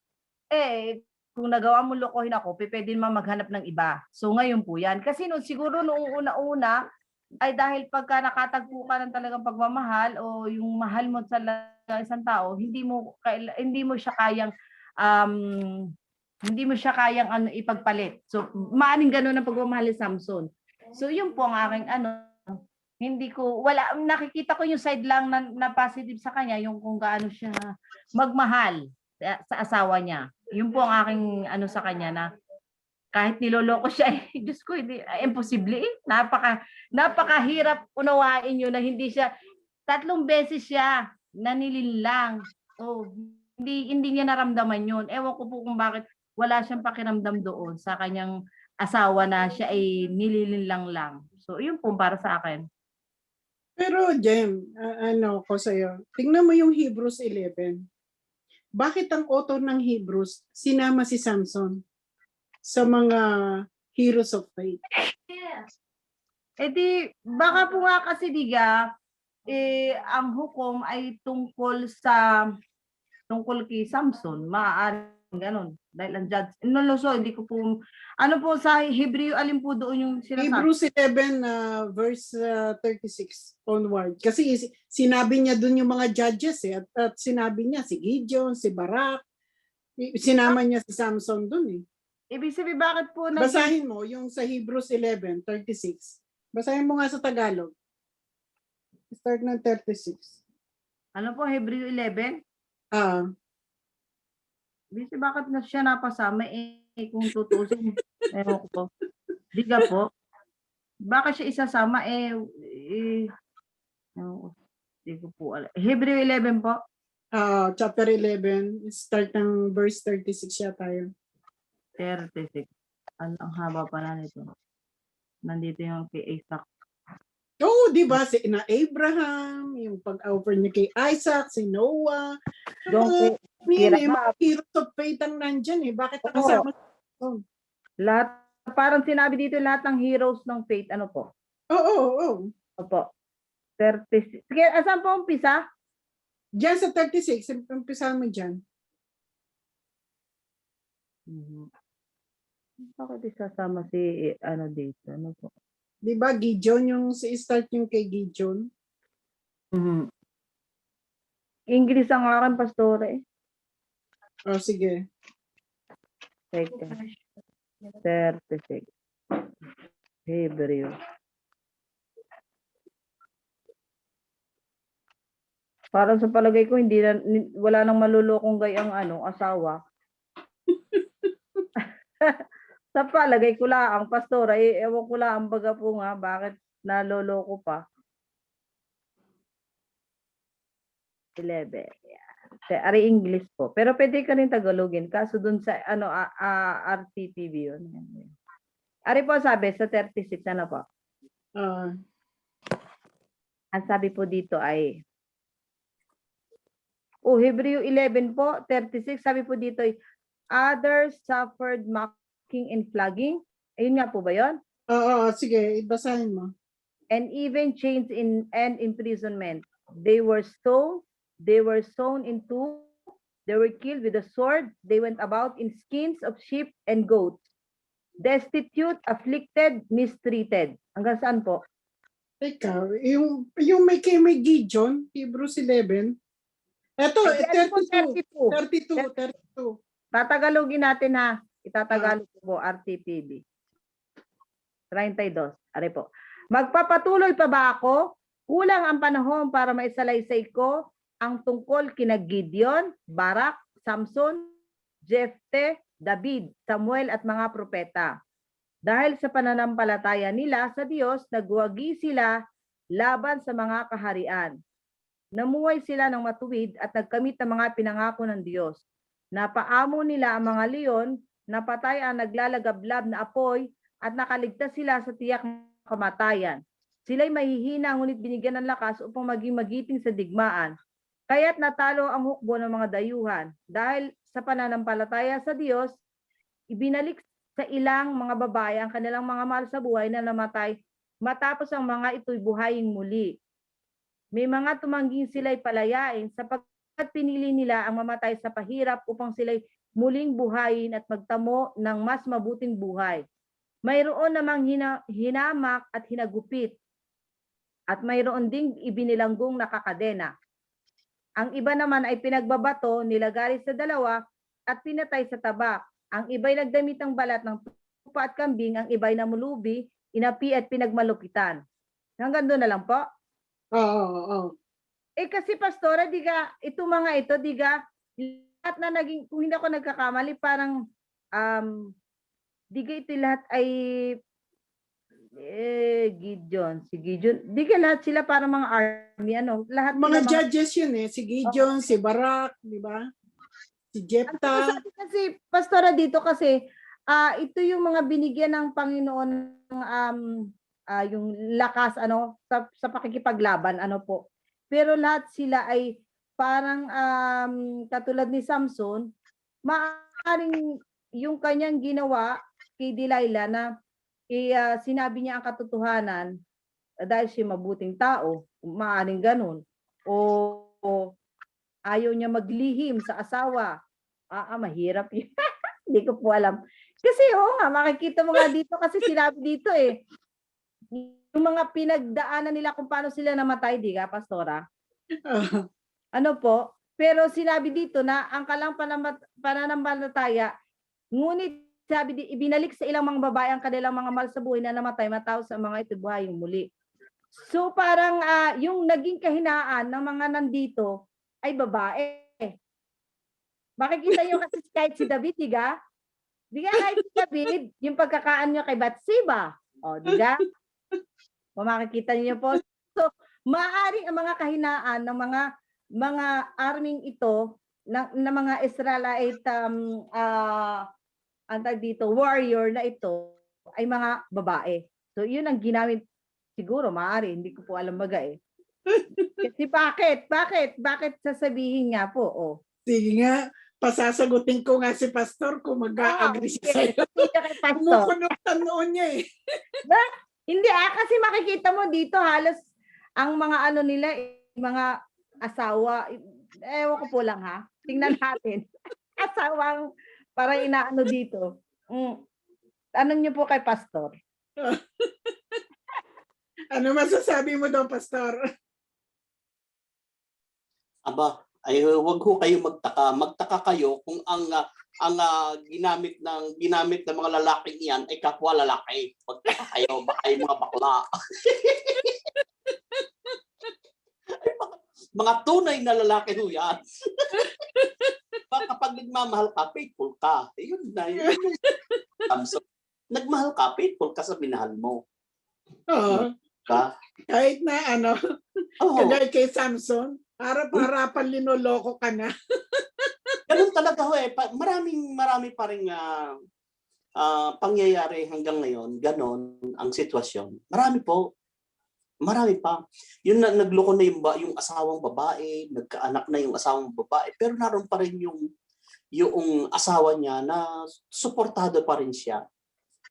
kung nagawa mo lokohin ako, pwede naman maghanap ng iba. So ngayon po 'yan. Kasi siguro noong una-una ay dahil pagka nakatagpo ka ng talagang pagmamahal o yung mahal mo sa isang tao, hindi mo siya kayang ipagpalit. So maaring ganoon ang pagmamahal ni Samson. So yun po ang aking nakikita ko yung side lang na positive sa kanya, yung kung gaano siya magmahal sa asawa niya. Yun po ang aking sa kanya na kahit niloloko siya Diyos ko, imposible napakahirap unawain yun na hindi siya 3 beses siya nanilinlang. Hindi niya naramdaman yun. Ewan ko po kung bakit wala siyang pakiramdam doon sa kanyang asawa na siya ay nililinlang lang. So, yun po para sa akin. Pero Jem, ano ko sa'yo, tingnan mo yung Hebrews 11. Bakit ang author ng Hebrews sinama si Samson sa mga heroes of faith? Eh di, baka po nga kasi diga, ang hukom ay tungkol kay Samson, maaaring ganun. Dahil ang judge, hindi ko po, ano po sa Hebreo, alin po doon yung sinasabi? Hebrews 11 verse 36 onward. Kasi sinabi niya dun yung mga judges at sinabi niya si Gideon, si Barak, sinama niya si Samson dun eh. Ibig sabihin, bakit po Basahin mo yung sa Hebrews 11:36. Basahin mo nga sa Tagalog. Start ng 36. ano po, Hebreo 11? Ah, Ibig sabihin, bakit na siya napasama kung tutusin? Ewan ko po. Diga po. Bakit siya isasama hindi ko po alam. Hebreo 11 po. chapter 11, start ng verse 36 siya tayo. 36. Ang haba pala nito. Nandito yung kay Isaac. Oo, di ba? Si Abraham, yung pag-offer niya kay Isaac, si Noah. Yung Mga heroes of faith ang nandyan eh. Bakit nakasama? Lahat, parang sinabi dito lahat ng heroes ng faith. Ano po? Oo. Opo. 36. Sige, asan po umpisa? Diyan sa 36, umpisahan mo dyan. Bakit isasama si ano dito? Ano po? Di ba Gideon yung start yung kay Gideon? English ang aking pastore. Oh, sige. Teka. 36. Hebreo. Parang sa palagay ko wala nang malulokong gayang asawa. Sa palagay ko lang ang pastora, ewan ko lang ang baga po nga bakit naloloko pa. 11. Yeah. Ari English po. Pero pwede ka rin Tagalogin. Kaso dun sa RTTV yun. Ari po sabi sa 36 ano po? Ang sabi po dito ay Hebreo 11 po, 36, sabi po dito ay others suffered mocking and flogging. Ayun nga po ba yun? Oo, sige, basahin mo. And even chains and imprisonment. They were sown in two, they were killed with a sword, they went about in skins of sheep and goats. Destitute, afflicted, mistreated. Hanggang saan po? Ikaw, yung may Gideon, Hebrews 11. Ito, 32. Tatagalogin natin ha. Itatagalog po RTPB. 32. Ari po. Magpapatuloy pa ba ako? Kulang ang panahon para maisalaysay ko ang tungkol kina Gideon, Barak, Samson, Jefte, David, Samuel at mga propeta. Dahil sa pananampalataya nila sa Diyos, nagwagi sila laban sa mga kaharian. Namuhay sila ng matuwid at nagkamit ng mga pinangako ng Diyos. Napaamo nila ang mga leon, napatay ang naglalagablab na apoy at nakaligtas sila sa tiyak ng kamatayan. Sila'y mahihina ngunit binigyan ng lakas upang maging magiting sa digmaan. Kaya't natalo ang hukbo ng mga dayuhan. Dahil sa pananampalataya sa Diyos, ibinalik sa ilang mga babae ang kanilang mga mahal sa buhay na namatay matapos ang mga ito'y buhayin muli. May mga tumangging sila'y palayain sapagkat pinili nila ang mamatay sa pahirap upang sila'y muling buhayin at magtamo ng mas mabuting buhay. Mayroon namang hinamak at hinagupit at mayroon ding ibinilanggong nakakadena. Ang iba naman ay pinagbabato, nilagari sa dalawa at pinatay sa tabak. Ang iba'y nagdamit ng balat ng tupa at kambing, ang iba'y namulubi, inapi at pinagmalupitan. Hanggang doon na lang po. Oo. Kasi pastora, ito mga ito, lahat na naging, kung hindi ako nagkakamali, parang, ito lahat ay, Gideon, si Gideon, lahat sila parang mga army, lahat mga judges yun si Gideon, si Barak, di ba? Si Jepta. Kasi, pastora, dito kasi, ito yung mga binigyan ng Panginoon ng yung lakas sa pakikipaglaban po. Pero lahat sila ay parang katulad ni Samson, maaaring yung kanyang ginawa kay Delilah na sinabi niya ang katotohanan dahil siya mabuting tao, maaaring ganun. O ayaw niya maglihim sa asawa. Mahirap yun. Hindi ko po alam. Kasi nga, makikita mo nga dito kasi sinabi dito yung mga pinagdaanan nila kung paano sila namatay, di ka, Pastora? Pero sinabi dito na ang kalang pananampalataya, ngunit sabi ibinalik sa ilang mga babae ang kanilang mga mahal sa buhay na namatay matapos sa mga ito buhay yung muli. So parang yung naging kahinaan ng mga nandito ay babae. Makikita nyo kasi kahit si David, diga? Diga kahit si David, yung pagkakaan nyo kay Bathsheba. Diga? Makikita niyo po. So, maaaring ang mga kahinaan ng mga arming ito ng mga Israelite dito warrior na ito ay mga babae. So, yun ang ginamit siguro, maaari, hindi ko po alam Kasi bakit sasabihin nga po, Sige nga, pasasagutin ko nga si Pastor kung mag-a-agree siya sa'yo. Kumukunot ang noon niya Hindi kasi makikita mo dito halos ang mga nila, mga asawa, ewan ko po lang ha, tingnan natin. Asawang parang inaano dito. Ano niyo po kay Pastor? Ano masasabi mo daw, Pastor? Aba, ay wag ho kayo magtaka. Magtaka kayo kung ang ginamit ng mga lalaking iyan ay kapwa lalaki. Magtaka kayo, baka yung mga bakla. Mga tunay na lalaki ho yan. Kapag nagmamahal ka, faithful ka. Yun na yun. Nagmahal ka, faithful ka sa minahal mo. Oo. Kahit na kagaya kay Samson, harap-harapan linoloko ka na. Ganun talaga ho marami pa rin pangyayari hanggang ngayon. Ganon ang sitwasyon. Marami pa. Yun na nagloko na yung asawang babae, nagkaanak na yung asawang babae, pero naroon pa rin yung asawa niya na suportado pa rin siya.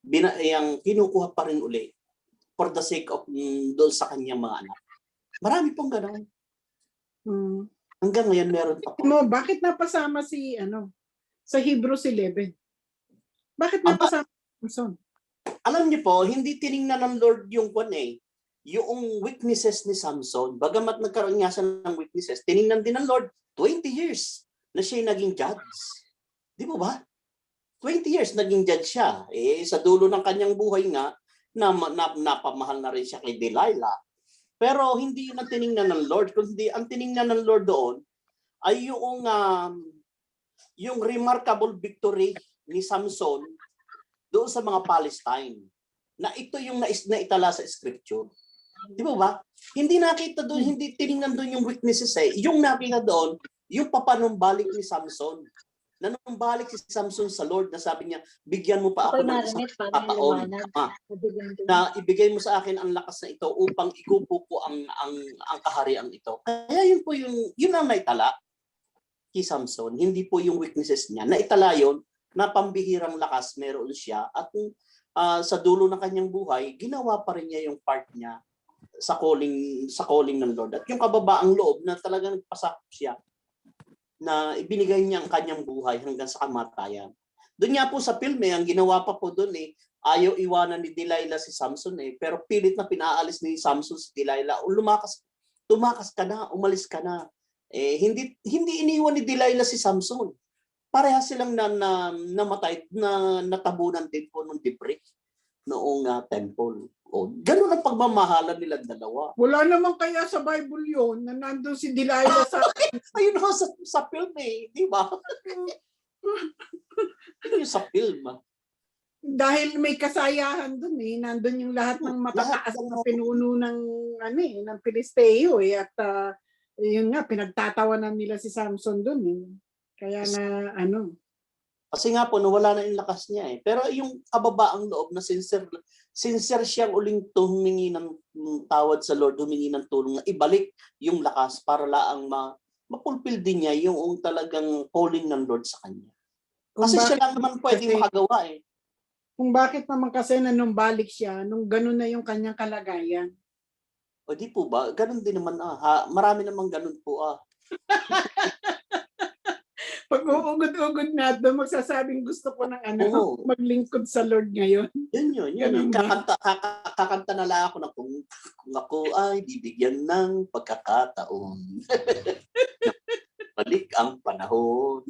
Yung kinukuha pa rin uli for the sake of doon sa kanyang mga anak. Marami pong ganon. Hanggang ngayon meron pa po. Bakit napasama sa Hebrews 11? Bakit napasama si Samson? Alam niyo po, hindi tiningnan ng Lord yung yung weaknesses ni Samson. Bagamat nagkaroon nga siya ng weaknesses, tiningnan din ng Lord 20 years na siya naging judge. Di mo ba? 20 years naging judge siya. Sa dulo ng kanyang buhay nga, napamahal na rin siya kay Delilah. Pero hindi yun ang tiningnan ng Lord. Kundi ang tiningnan ng Lord doon ay yung remarkable victory ni Samson doon sa mga Palestine. Na ito yung naitala sa scripture. Di ba ba? Hindi nakita doon, hindi tiningnan doon yung weaknesses Yung nakita doon, yung papanumbalik ni Samson. Nanumbalik si Samson sa Lord na sabi niya, bigyan mo pa ako ng isang kataon na ibigay mo sa akin ang lakas na ito upang igupo ko ang kaharian ito. Kaya yun ang naitala kay Samson. Hindi po yung weaknesses niya. Naitala yun na pambihirang lakas meron siya at sa dulo ng kanyang buhay, ginawa pa rin niya yung part niya sa calling ng Lord. At yung kababaang loob na talagang nagpasakop siya na ibinigay niya ang kanyang buhay hanggang sa kamatayan. Doon nga po sa film ang ginawa pa po doon ayaw iwanan ni Delilah si Samson pero pilit na pinaalis ni Samson si Delilah. Tumakas ka na, umalis ka na. Hindi iniwan ni Delilah si Samson. Parehas silang namatay, natabunan din po ng debris noong temple. Ganun ang pagmamahalan nilang dalawa. Wala naman kaya sa Bible yun na nandun si Delilah sa... Ayun ho, sa film di ba? Yun yung sa film. Dahil may kasayahan dun nandun yung lahat ng matataas na pinuno ng ng Pilisteo at yun nga pinagtatawanan nila si Samson dun Kaya na Kasi nga po, nawala na yung lakas niya eh. Pero yung kababaang loob na sincere siyang uling humingi ng tawad sa Lord, humingi ng tulong na ibalik yung lakas para laang mapulpil din niya yung talagang calling ng Lord sa kanya. Kung Kasi siya bakit lang naman pwede kasi- makagawa eh. Kung bakit naman kasi nanumbalik siya nung ganun na yung kanyang kalagayan. O di po ba? Ganun din naman marami namang ganun po Pag uugod-ugod na doon, magsasabing gusto ko ng Oo. maglingkod sa Lord ngayon. Yun. Ganun ba? Kakanta na lang ako na kung ako ay bibigyan ng pagkakataon. Balik ang panahon.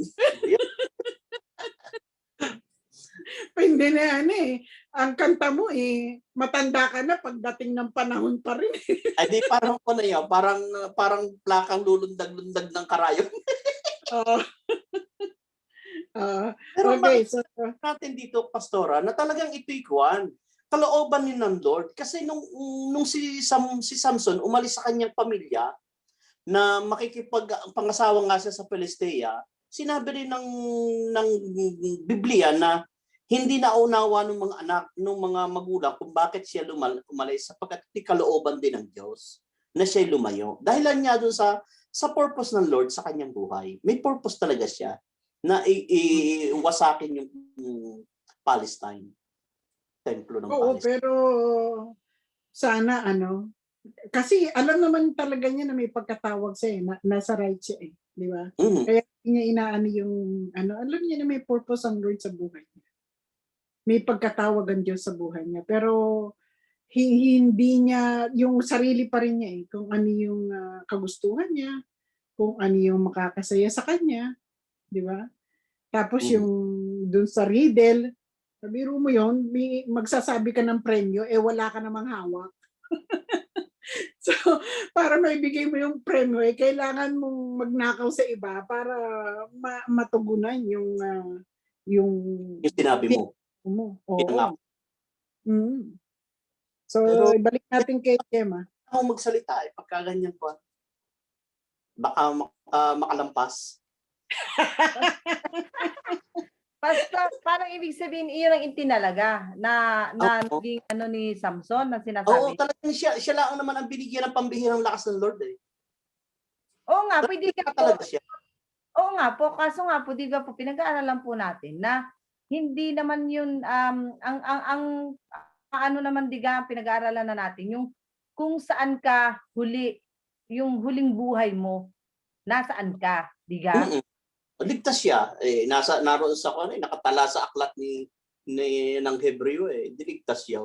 Hindi na yan eh. Ang kanta mo eh, matanda ka na pagdating ng panahon pa rin. Ay di parang ko na yun, parang plakang lulundag-lundag ng karayom. Oo. Pero Okay, so natin dito, Pastora, na talagang ito'y kuwan. Kalooban ni ng Lord. Kasi nung si Samson umalis sa kanyang pamilya na makikipag-pangasawa nga siya sa Pelistea, sinabi rin ng Biblia na hindi naunawa ng mga anak, ng mga magulang kung bakit siya umalis sapagkat kalooban din ng Diyos na siya lumayo. Dahilan niya doon sa purpose ng Lord sa kanyang buhay. May purpose talaga siya na iwasakin yung Palestine. Templo ng oo, Palestine. pero sana kasi alam naman talaga niya na may pagkatawag siya eh, nasa right siya eh, di ba? Kaya hindi niya inaano yung alam niya na may purpose ang Lord sa buhay niya. May pagkatawag ang Diyos sa buhay niya, pero hindi niya yung sarili pa rin niya eh, kung ano yung kagustuhan niya, kung ano yung makakasaya sa kanya, di ba? Tapos yung dun sa riddle, biro mo yun, magsasabi ka ng premyo, wala ka namang hawak. So, para maibigay mo yung premyo, kailangan mong magnakaw sa iba para matugunan yung Sinabi mo. Oo. So, Pero ibalik natin kay Gemma. ako magsalita pagka ganyan po. Baka makalampas. Basta parang ibig sabihin iyon ang itinalaga na naging ni Samson na Oo, sinasabi. talagang siya lang naman ang binigyan ng pambihirang lakas ng Lord eh. Oo nga, pwede ka po. Talaga siya. Oo nga po, kaso nga po, di ba po, pinag-aaralan po natin na hindi naman yun, ano naman diga, pinag-aaralan na natin, yung kung saan ka yung huling buhay mo, nasaan ka, diga? Ligtas siya. Naroon sa nakatala sa aklat ng Hebreo Diligtas siya.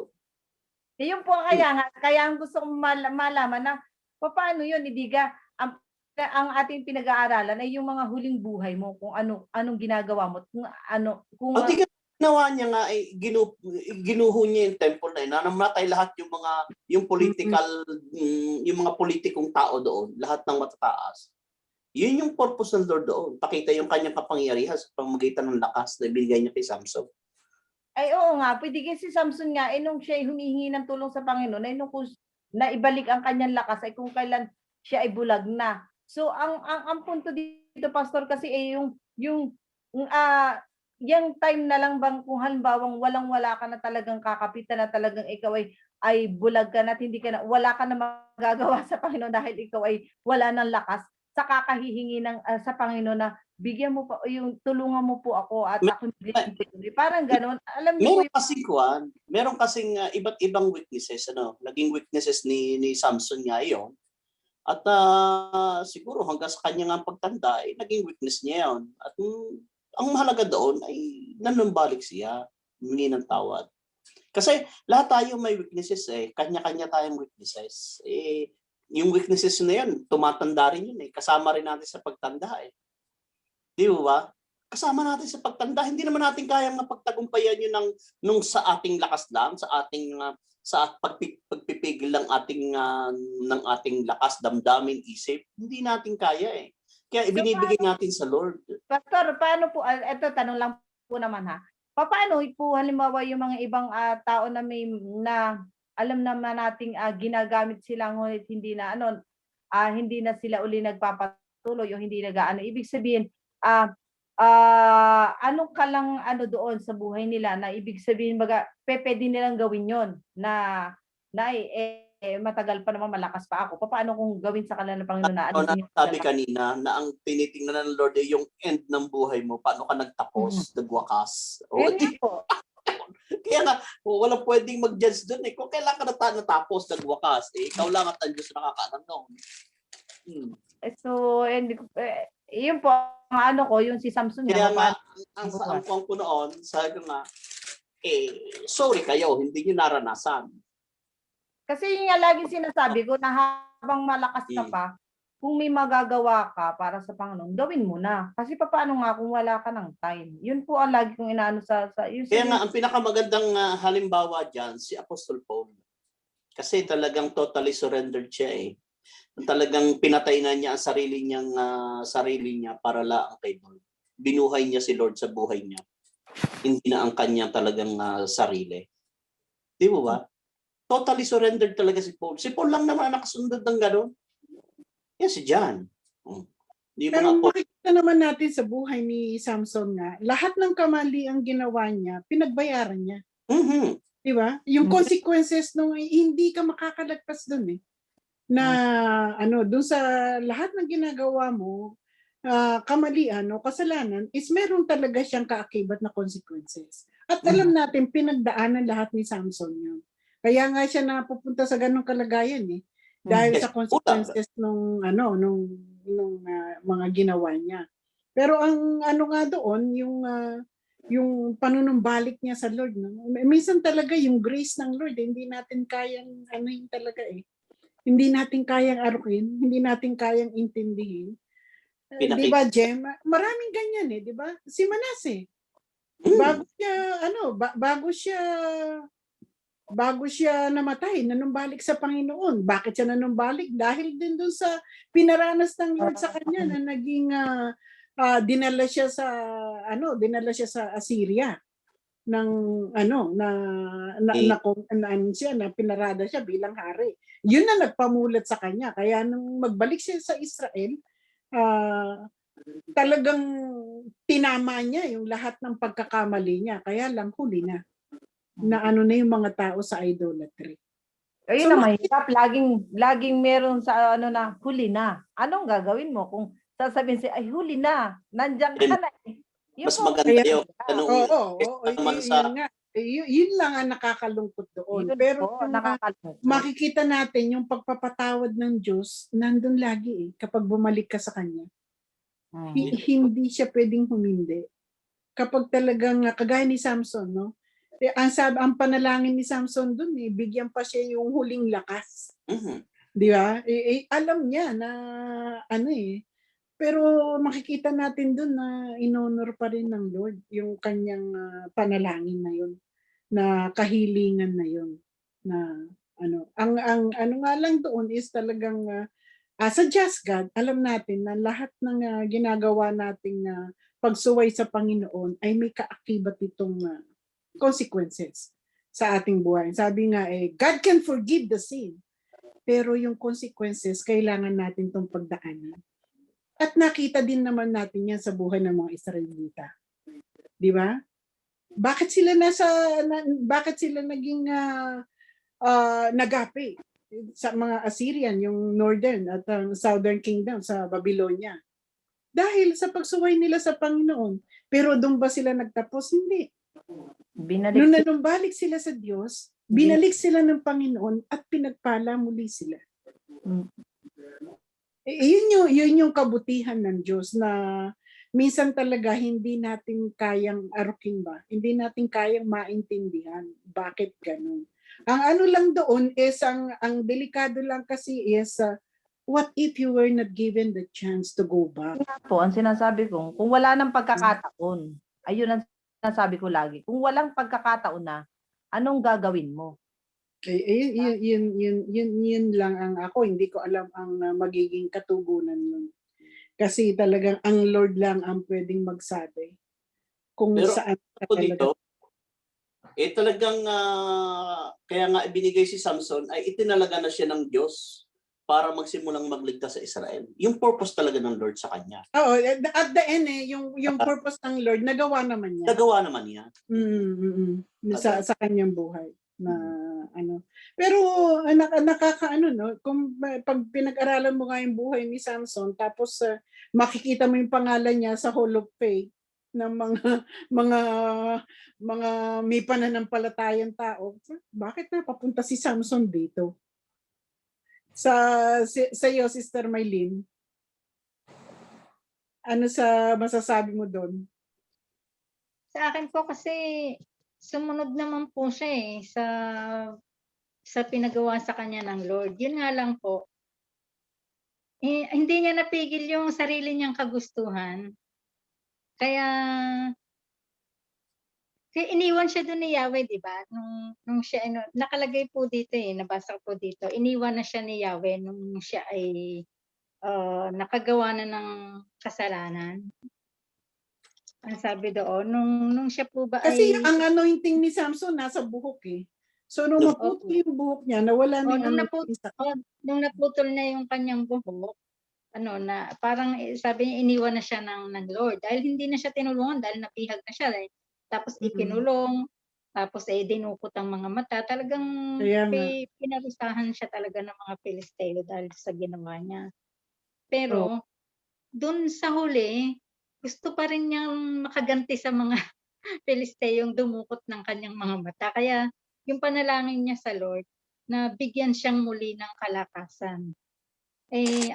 Yun po kaya ang gusto kong malaman na paano yun, diga, ang ating pinag-aaralan ay yung mga huling buhay mo, kung anong ginagawa mo, kung Di ginawa niya nga ginuho niya yung temple na yun. Namatay lahat yung political yung mga politikong tao doon, lahat ng matataas. Yun yung purpose ng Lord doon. Pakita yung kanyang kapangyarihan sa pamamagitan ng lakas na ibigay niya kay Samson. Ay oo nga, pwede si Samson nga, nung siya ay humihingi ng tulong sa Panginoon, ay nung na ibalik ang kanyang lakas, ay kung kailan siya ay bulag na. So ang punto dito, Pastor, kasi ay yung time na lang bang kung halimbawang walang-wala ka na talagang kakapitan na talagang ikaw ay bulag ka na at hindi ka na, wala ka na magagawa sa Panginoon dahil ikaw ay wala ng lakas, sa kakahihingi sa Panginoon na bigyan mo pa yung tulungan mo po ako at ako parang ganoon. Alam niyo meron kasing iba't ibang weaknesses naging weaknesses ni Samson nga yun. At siguro hanggang sa kanya nga pagtanda naging weakness niya yun. At ang mahalaga doon ay nanumbalik siya, humingi ng tawad. Kasi lahat tayo may weaknesses kanya-kanya tayong weaknesses. Yung weaknesses na yan, tumatanda rin yun kasama rin natin sa pagtanda Di ba? Kasama natin sa pagtanda, hindi naman natin kayang mapagtagumpayan yun nung sa ating lakas lang, sa ating sa pagpipigil ng ating lakas, damdamin, isip. Hindi natin kaya Kaya ibinibigay natin sa Lord. Pastor, paano po, eto tanong lang po naman paano po halimbawa yung mga ibang tao na alam naman nating ginagamit sila ngunit hindi na sila uli nagpapatuloy o hindi ibig sabihin anong kalang ano doon sa buhay nila na ibig sabihin baga pwede nilang gawin yon na matagal pa naman, malakas pa ako. Paano kung gawin sa kanila ng Panginoon na Ano alisin yung sabi paglalaki? kanina na ang tinitingnan ng Lord ay yung end ng buhay mo, paano ka Mhm. nagtapos, nagwakas. O, Yun nga po. kaya nga, walang pwedeng mag-judge doon eh. Kung kailan ka natapos, nagwakas, eh, ikaw lang at ang Diyos nakakaalam noon. So, hindi ko, yun po, ang ano ko, yung si Samson Kaya nga, nga, paano ang kuwang ko noon, sabi ko nga, sorry kayo, hindi nyo naranasan. kasi yun nga laging sinasabi ko na habang malakas ka pa, kung may magagawa ka para sa Panginoon, gawin mo na. Kasi paano nga kung wala ka ng time? Yun po ang lagi kong inaano yung Kaya nga, ang pinakamagandang halimbawa dyan, si Apostol Paul. Kasi talagang totally surrendered siya eh. Talagang pinatay na niya ang sarili niya para lang kay Lord. Binuhay niya si Lord sa buhay niya. Hindi na ang kanyang talagang sarili. Di mo ba? Totally surrendered talaga si Paul. Si Paul lang naman ang nakasundod ng gano'n. Yan si John. Pero makikita naman natin sa buhay ni Samson nga, lahat ng kamali ang ginawa niya, pinagbayaran niya. Mm-hmm. Di ba? Yung consequences nung hindi ka makakalagpas doon eh. Na doon sa lahat ng ginagawa mo, kamalian o kasalanan is meron talaga siyang kaakibat na consequences. At alam natin pinagdaanan lahat ni Samson yun. Kaya nga siya napupunta sa ganung kalagayan eh. Dahil sa consequences nung mga ginawa niya. Pero ang ano nga doon, yung panunumbalik niya sa Lord. No? Minsan talaga yung grace ng Lord, hindi natin kayang talaga eh. Hindi natin kayang arukin, hindi natin kayang intindihin. Di ba, Jem? Maraming ganyan eh, di ba? Si Manase. Bago siya namatay, nanumbalik sa Panginoon. Bakit siya nanumbalik? Dahil din doon sa pinaranas ng Lord sa kanya na naging dinala siya sa Assyria ng na pinarada siya bilang hari. Yun na nagpamulat sa kanya. Kaya nung magbalik siya sa Israel, talagang tinama niya yung lahat ng pagkakamali niya. Kaya lang huli na na yung mga tao sa idolatry. Ayun na mahirap. Laging meron sa na huli na. Anong gagawin mo kung sasabihin siya, ay huli na, nandiyan ka na eh. Mas maganda yung yun lang ang nakakalungkot doon. Pero makikita natin yung pagpapatawad ng Diyos, nandun lagi eh, kapag bumalik ka sa Kanya. Hindi siya pwedeng humindi. Kapag talagang, kagaya ni Samson, no? Ang panalangin ni Samson doon, bigyan pa siya yung huling lakas. Di ba? Alam niya na pero makikita natin doon na inonor pa rin ng Lord yung kanyang panalangin na yun, na kahilingan na yun. Na ang nga lang doon is talagang sa just God, alam natin na lahat ng ginagawa nating pagsuway sa Panginoon ay may kaakibat itong consequences sa ating buhay. Sabi nga God can forgive the sin, pero yung consequences kailangan natin tong pagdaanan. At nakita din naman natin yan sa buhay ng mga Israelita. Di ba? Bakit sila naging nagapi sa mga Assyrian, yung northern at southern kingdom sa Babylonia? Dahil sa pagsuway nila sa Panginoon. Pero doon ba sila nagtapos? Hindi. Nung nanumbalik sila sa Diyos, binalik sila ng Panginoon at pinagpala muli sila. Yun yung kabutihan ng Diyos na minsan talaga hindi natin kayang arukin ba? Hindi natin kayang maintindihan bakit ganun. Ang ano lang doon is ang delikado lang kasi is what if you were not given the chance to go back? Po, ang sinasabi ko, kung wala nang pagkakataon, ayun ang sinasabi ko lagi. Kung walang pagkakataon na, anong gagawin mo? Yun lang ang ako. Hindi ko alam ang magiging katugunan nun. Kasi talagang ang Lord lang ang pwedeng magsabi. Kung pero saan ako dito, talagang kaya nga ibinigay si Samson ay itinalaga na siya ng Diyos para magsimulang magligtas sa Israel. Yung purpose talaga ng Lord sa kanya. Oo, at the end yung purpose ng Lord, nagawa naman niya. Nagawa naman niya. Sa kanyang buhay na ano. Pero nakakaano no, kung pag pinag-aralan mo nga yung buhay ni Samson tapos makikita mo yung pangalan niya sa Hall of Faith ng mga mga may pananampalatayang tao. Bakit napapunta si Samson dito? Sa iyo, Sister Maylene, ano sa masasabi mo doon? Sa akin po kasi sumunod naman po siya sa pinagawa sa kanya ng Lord. Yun nga lang po, hindi niya napigil yung sarili niyang kagustuhan. Kaya iniwan siya doon ni Yahweh, di ba? Nung siya, nakalagay po dito nabasa ko po dito, iniwan na siya ni Yahweh nung siya ay nakagawa na ng kasalanan. Ang sabi doon, nung siya po ba Kasi ay... ang anointing ni Samson nasa buhok eh. So nung maputol yung buhok niya, nawala na yung anointing sa nung naputol na yung kanyang buhok, na parang sabi niya iniwan na siya ng Lord dahil hindi na siya tinulungan dahil napihag na siya. Tapos ikinulong, tapos dinukot ang mga mata. Talagang pinarusahan siya talaga ng mga Pilisteo dahil sa ginawa niya. Pero dun sa huli, gusto pa rin niyang makaganti sa mga Pilisteyong dumukot ng kanyang mga mata. Kaya yung panalangin niya sa Lord na bigyan siyang muli ng kalakasan.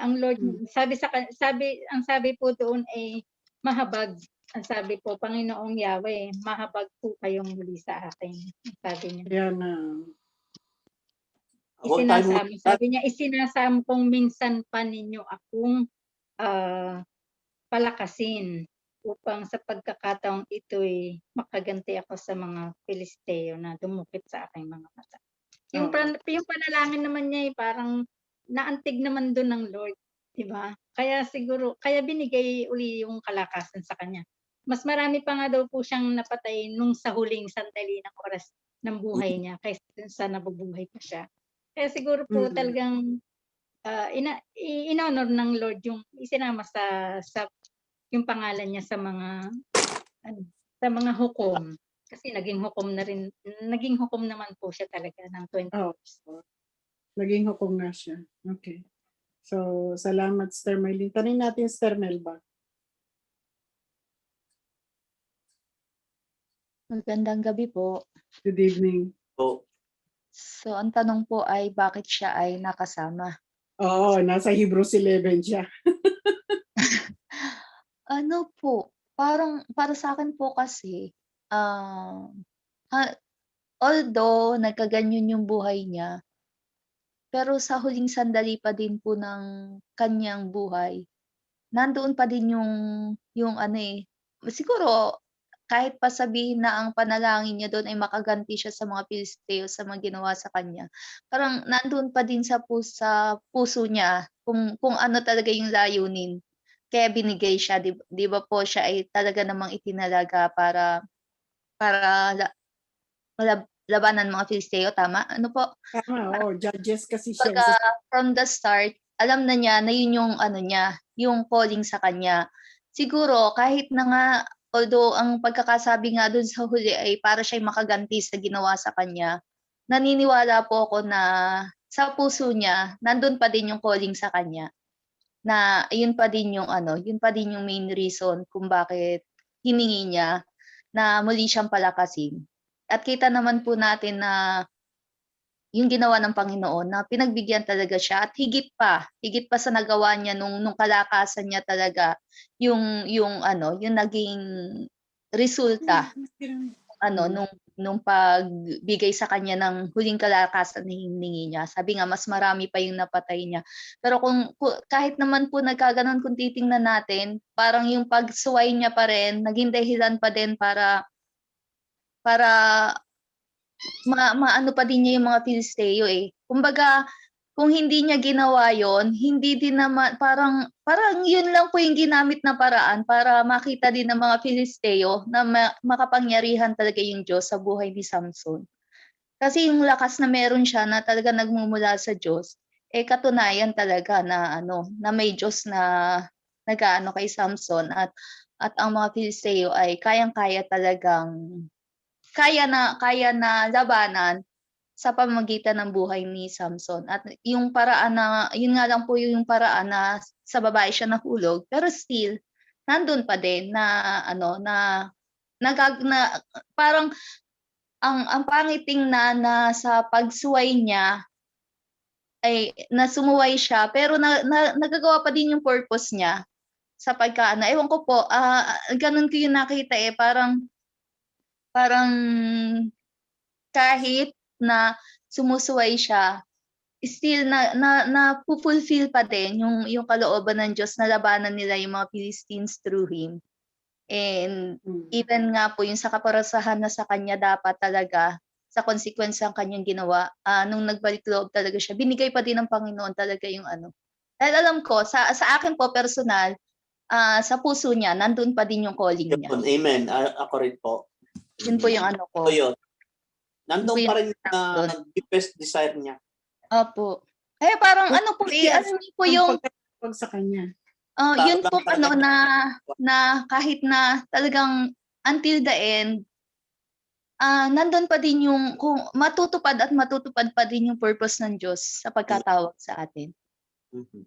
Ang Lord, ang sabi po doon ay mahabag. Ang sabi po, Panginoong Yahweh, mahabag po kayong muli sa akin. Sabi niya. Sabi niya, isinasampong minsan pa ninyo akong palakasin upang sa pagkakataong ito'y makaganti ako sa mga Pilisteo na dumukit sa aking mga mata. Yung panalangin naman niya parang naantig naman doon ng Lord, di ba? Kaya siguro, kaya binigay uli yung kalakasan sa kanya. Mas marami pa nga daw po siyang napatay nung sa huling sandali ng oras ng buhay niya kaysa sa nabubuhay pa siya. Kaya siguro po talagang in-honor ng Lord yung isinama sa yung pangalan niya sa mga hukom. Kasi naging hukom naman po siya talaga ng 20 years. Naging hukom na siya. Okay. So, salamat, Sister Maylene. Tanong natin, Sister Melba. Magandang gabi po. Good evening. So, ang tanong po ay bakit siya ay nakasama? Oo, nasa Hebrews 11 siya. Ano po, parang para sa akin po kasi, although nagkaganyan yung buhay niya, pero sa huling sandali pa din po ng kanyang buhay, nandoon pa din yung siguro kahit pa sabihin na ang panalangin niya doon ay makaganti siya sa mga Pilisteo sa mga ginawa sa kanya, parang nandoon pa din sa puso niya kung ano talaga yung layunin. Kaya binigay siya, 'di ba po siya ay talaga namang itinalaga para labanan mga Pilisteo, tama? Ano po? Tama, judges kasi siya. From the start, alam na niya na yun yung niya, yung calling sa kanya. Siguro kahit na nga, although ang pagkakasabi nga dun sa huli ay para siya'y makaganti sa ginawa sa kanya, naniniwala po ako na sa puso niya, nandun pa din yung calling sa kanya. Na yun pa din yung yun pa din yung main reason kung bakit hiningi niya na muli siyang palakasin. At kita naman po natin na yung ginawa ng Panginoon na pinagbigyan talaga siya at higit pa sa nagawa niya nung kalakasan niya talaga yung naging resulta nung pagbigay sa kanya ng huling kalakasan na hiningi niya. Sabi nga mas marami pa yung napatay niya. Pero kung kahit naman po nagkaganon kung titingnan natin, parang yung pagsuway niya pa rin, naging dahilan pa din para maano pa din niya yung mga Pilisteo eh. Kumbaga, kung hindi niya ginawa yon, hindi din naman, parang yun lang po yung ginamit na paraan para makita din ng mga Pilisteo na makapangyarihan talaga yung Diyos sa buhay ni Samson. Kasi yung lakas na meron siya na talaga nagmumula sa Diyos, katunayan talaga na ano, na may Diyos na nag-aano kay Samson at ang mga Filisteo ay kayang-kaya talagang kaya na labanan sa pamamagitan ng buhay ni Samson. At yung paraan na yun nga lang po yung paraan na sa babae siya nahulog, pero still nandun pa din na ano na na parang ang pangit tingnan na sa pagsuway niya ay nasumuway siya pero nagagawa pa din yung purpose niya sa pagkaano. Ewan ko po, gano'n ko yung nakita, parang kahit na sumusuway siya, still nafu-fulfill pa din yung kalooban ng Diyos na labanan nila yung mga Philistines through him. And even nga po yung sa kaparasahan na sa kanya dapat talaga sa konsekwensya ang kanyang ginawa, nung nagbalik loob talaga siya, binigay pa din ng Panginoon talaga yung ano. Dahil alam ko, sa akin po personal, sa puso niya, nandun pa din yung calling niya. Yun, amen. Ako rin po. Yun po yung ano ko. So yun. Nandun Yun po pa rin yung na deepest desire niya. Opo. Kaya parang ano po ano niyo po yung Pag sa kanya. yun po ano na kahit na talagang until the end, nandun pa din yung kung matutupad pa din yung purpose ng Diyos sa pagkatawag sa atin.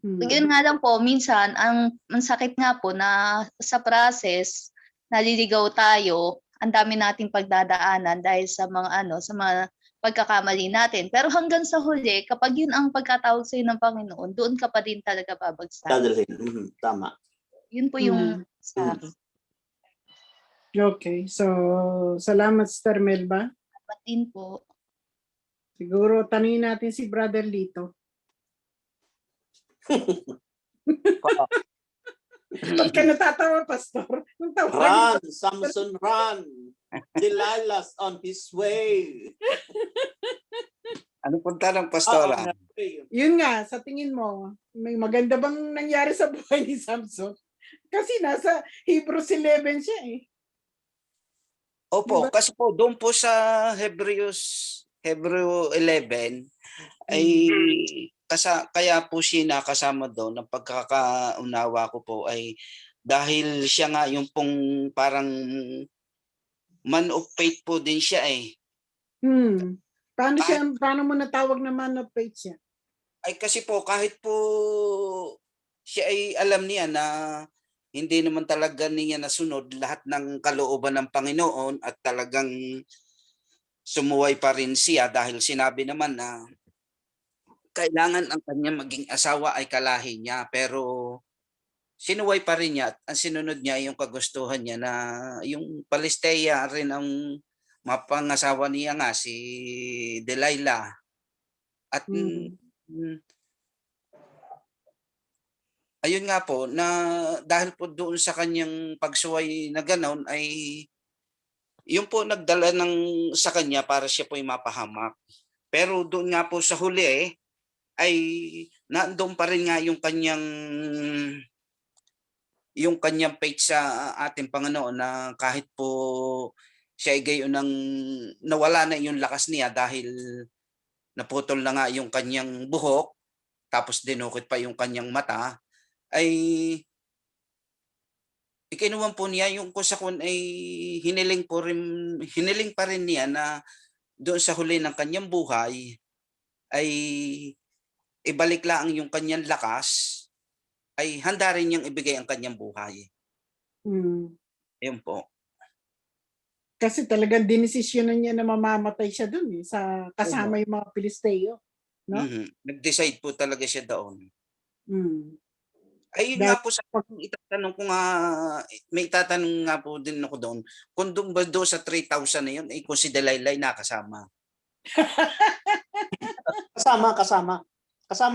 Yun nga lang po, minsan, ang sakit nga po na sa process, naliligaw tayo, ang dami nating pagdadaanan dahil sa mga pagkakamali natin. Pero hanggang sa huli, kapag yun ang pagkatawag sa'yo ng Panginoon, doon ka pa din talaga babagsak. Dadalhin. Tama. Yun po yung sa akin. Okay. So, salamat, Sister Melba. Salamat din po. Siguro, tanungin natin si Brother Lito. Ba't ka natatawa, Pastor? Run, Samson, run. Delilah's on his way. Ano punta ng pastora? Yun nga, sa tingin mo, may maganda bang nangyari sa buhay ni Samson? Kasi nasa Hebrews 11 siya eh. Opo, Diba? kasi po doon po sa Hebreo 11 ay kaya po siya nakasama doon. Ang pagkakaunawa ko po ay dahil siya nga yung pong parang man of faith po din siya eh. Paano mo natawag na man of faith siya? Ay kasi po kahit po siya ay alam niya na hindi naman talaga niya nasunod lahat ng kalooban ng Panginoon at talagang sumuway pa rin siya dahil sinabi naman na kailangan ang kanya maging asawa ay kalahi niya, pero sinuway pa rin niya at ang sinunod niya yung kagustuhan niya na yung Palistea rin ang mapangasawa niya nga si Delilah. At ayun nga po na dahil po doon sa kanyang pagsuway na ganon ay yung po nagdala sa kanya para siya po ay mapahamak. Pero doon nga po sa huli ay nandoon pa rin nga yung kanyang faith sa ating Panginoon na kahit po siya ay gayon ng nawala na yung lakas niya dahil naputol na nga yung kanyang buhok tapos dinukit pa yung kanyang mata ay ikinuwan po niya yung kusakon ay hiniling pa rin niya na doon sa huli ng kanyang buhay ay ibalik lang yung kanyang lakas ay handa rin niyang ibigay ang kanyang buhay. Ayun po. Kasi talagang dinesisyonan niya na mamamatay siya doon sa kasama yung mga Pilisteo. No? Nag-decide po talaga siya doon. Ayun nga po sa itatanong ko nga, may itatanong nga po din ako doon, kung doon ba doon sa 3,000 na yun, kung si Delilah nakasama. Kasama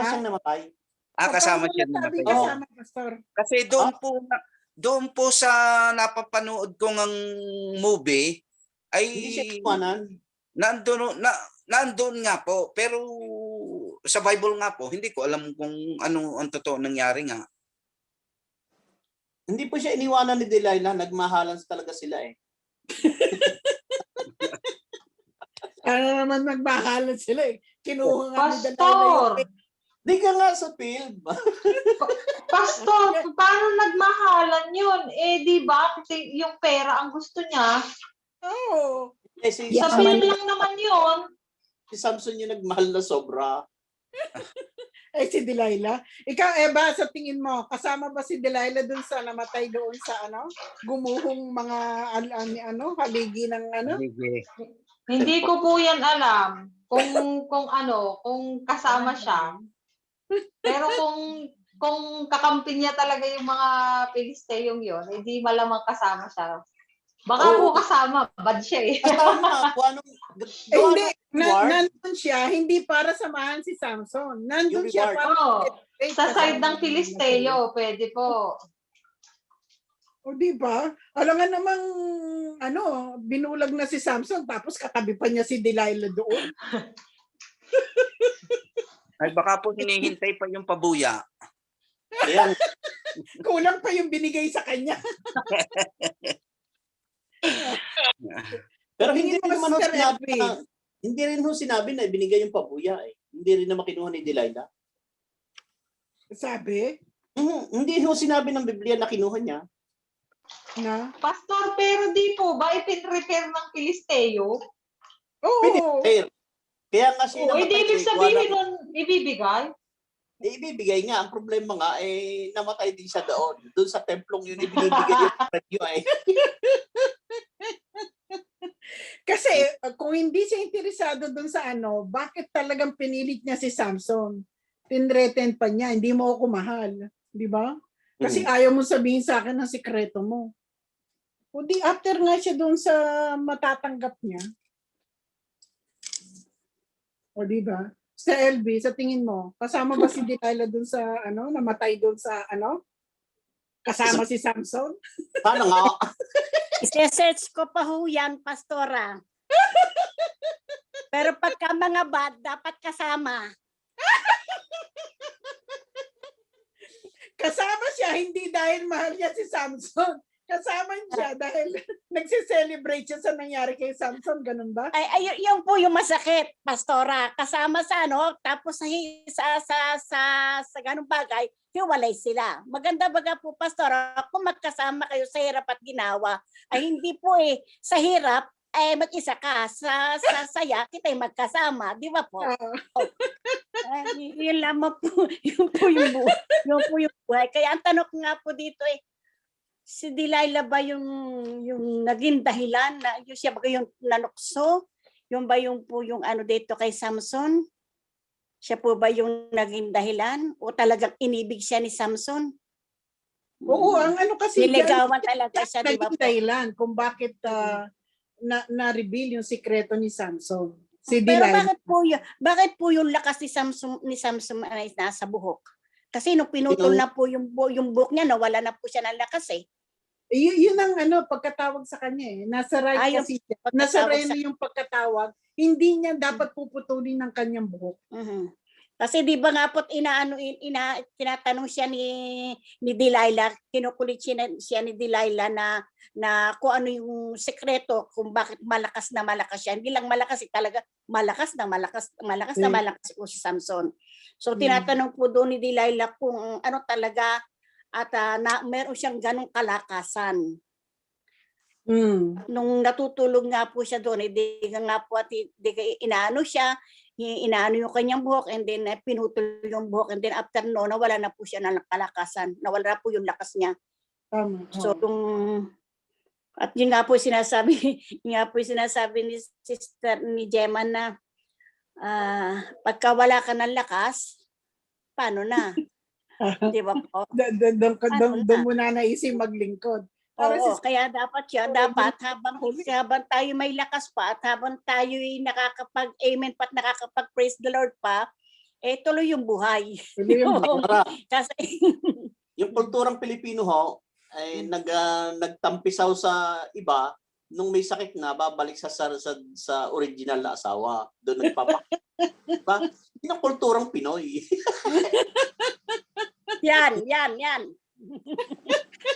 siyang namatay. Kasama siya namatay. Kasama, Pastor. Kasi doon po sa napapanood kong ang movie, ay hindi siya iwanan. Nandun nga po, pero sa Bible nga po, hindi ko alam kung ano ang totoo nangyari nga. Hindi po siya iniwanan ni Delilah, nagmahalan talaga sila eh. Ano naman nagmahalan sila eh. Kinuha nga ni Delilah Pastor! Di ka nga sa field. Pastor, paano nagmahalan yun? Eh, di ba? Kasi yung pera ang gusto niya. Oo. Eh, si, Yeah, Sa bill lang naman yun. si Samson yung nagmahal na sobra. Eh, si Delilah. Ikaw, Eva, sa tingin mo, kasama ba si Delilah dun sa namatay doon sa gumuhong mga haligi ng Sige. Hindi ko po yan alam kung kasama siya. Pero kung kakampi niya talaga yung mga Pilisteyong yun, hindi malamang kasama siya. Baka po kasama, bad siya eh. Kasama po, hindi, reward? nandun siya, hindi para samahan si Samson. Nandun Yung siya reward. para Oo. Sa side ng kasama Filisteo, pwede po. O di ba? Alam nga namang binulag na si Samson tapos katabi pa niya si Delilah doon. Ay baka po hinihintay pa yung pabuya. Ayan. Kulang pa yung binigay sa kanya. Pero Tingin hindi mo, rin naman ho Sister sinabi Elvie. na, hindi rin ho sinabi na ibinigay yung pabuya eh. Hindi rin na makinuha ni Delilah. Sabi Hindi ho sinabi ng Biblia na kinuha niya. na, Pastor, pero di po ba ipin-repair ng Filisteo? oo, Pinipare. Kaya nga siya O, hindi ibig sabihin nun, ibibigay? ibibigay nga. Ang problema nga, namatay din siya doon. Doon sa templong yun, ibinibigay yung premyo eh. kasi kung hindi siya interesado dun sa bakit talagang pinilit niya si Samson? Tinreten pa niya, hindi mo ako mahal. Di ba? Kasi ayaw mo sabihin sa akin ang sikreto mo. O di after nga siya dun sa matatanggap niya. O di ba? Sa LB, sa tingin mo, kasama ba si Delilah dun sa namatay dun sa kasama si Samson? Paano nga? Ise-search ko pa ho yan, Pastora. Pero pagka mga bad, dapat kasama. Kasama siya hindi dahil mahal niya si Samson. Kasama siya dahil nagse-celebrate siya sa nangyari kay Samson, ganun ba? Ay, yung po yung masakit, Pastora. Kasama sa tapos sa ganung bagay, hiwalay sila. Maganda baga po, Pastora, kung magkasama kayo sa hirap at ginawa, ay hindi po sa hirap, mag-isa ka. Sa saya, kita'y magkasama. Di ba po? Yun lamang po, yun po yung buhay. Kaya ang tanong nga po dito si Delilah ba yung naging dahilan na siya ba yung nanukso? Yung ba yung dito kay Samson? Siya po ba yung naging dahilan? O talagang inibig siya ni Samson? Oo, ang kasi Niligawan talaga siya, di ba naging po? dahilan kung bakit na-reveal yung sikreto ni Samson. Si Pero Delilah. bakit po yung lakas ni Samson ay nasa buhok? Kasi nung pinutol na po yung buhok niya, nawala na po siya ng lakas eh. Yun ang pagkatawag sa kanya eh. Nasa right kasi siya. Nasa reno yung pagkatawag. Hindi niya dapat puputulin ng kanyang buhok. Kasi di ba nga po't tinatanong siya ni Delilah, kinukulit siya ni Delilah na kung ano yung sekreto kung bakit malakas na malakas siya. Hindi lang malakas, talaga malakas na malakas po si Samson. So tinatanong po doon ni Delilah kung ano talaga at meron siyang ganong kalakasan. Nung natutulog nga po siya doon, nga po at inaano siya, inaano yung kanyang buhok and then pinutol yung buhok and then after nawala na po siya ng kalakasan. Nawala na po yung lakas niya. So at yun nga po sinasabi ni Sister ni Gemma na pagka wala ka ng lakas, paano na? Di ba po? Doon mo na naisip maglingkod. Oo, kaya dapat habang tayo may lakas pa at habang tayo ay nakakapag-amen pa at nakakapag-praise the Lord pa, tuloy yung buhay. Kasi yung kulturang Pilipino ho, ay nagtampisaw sa iba, nung may sakit na, babalik sa original na asawa. Doon diba? Yun ang kulturang Pinoy. Yan.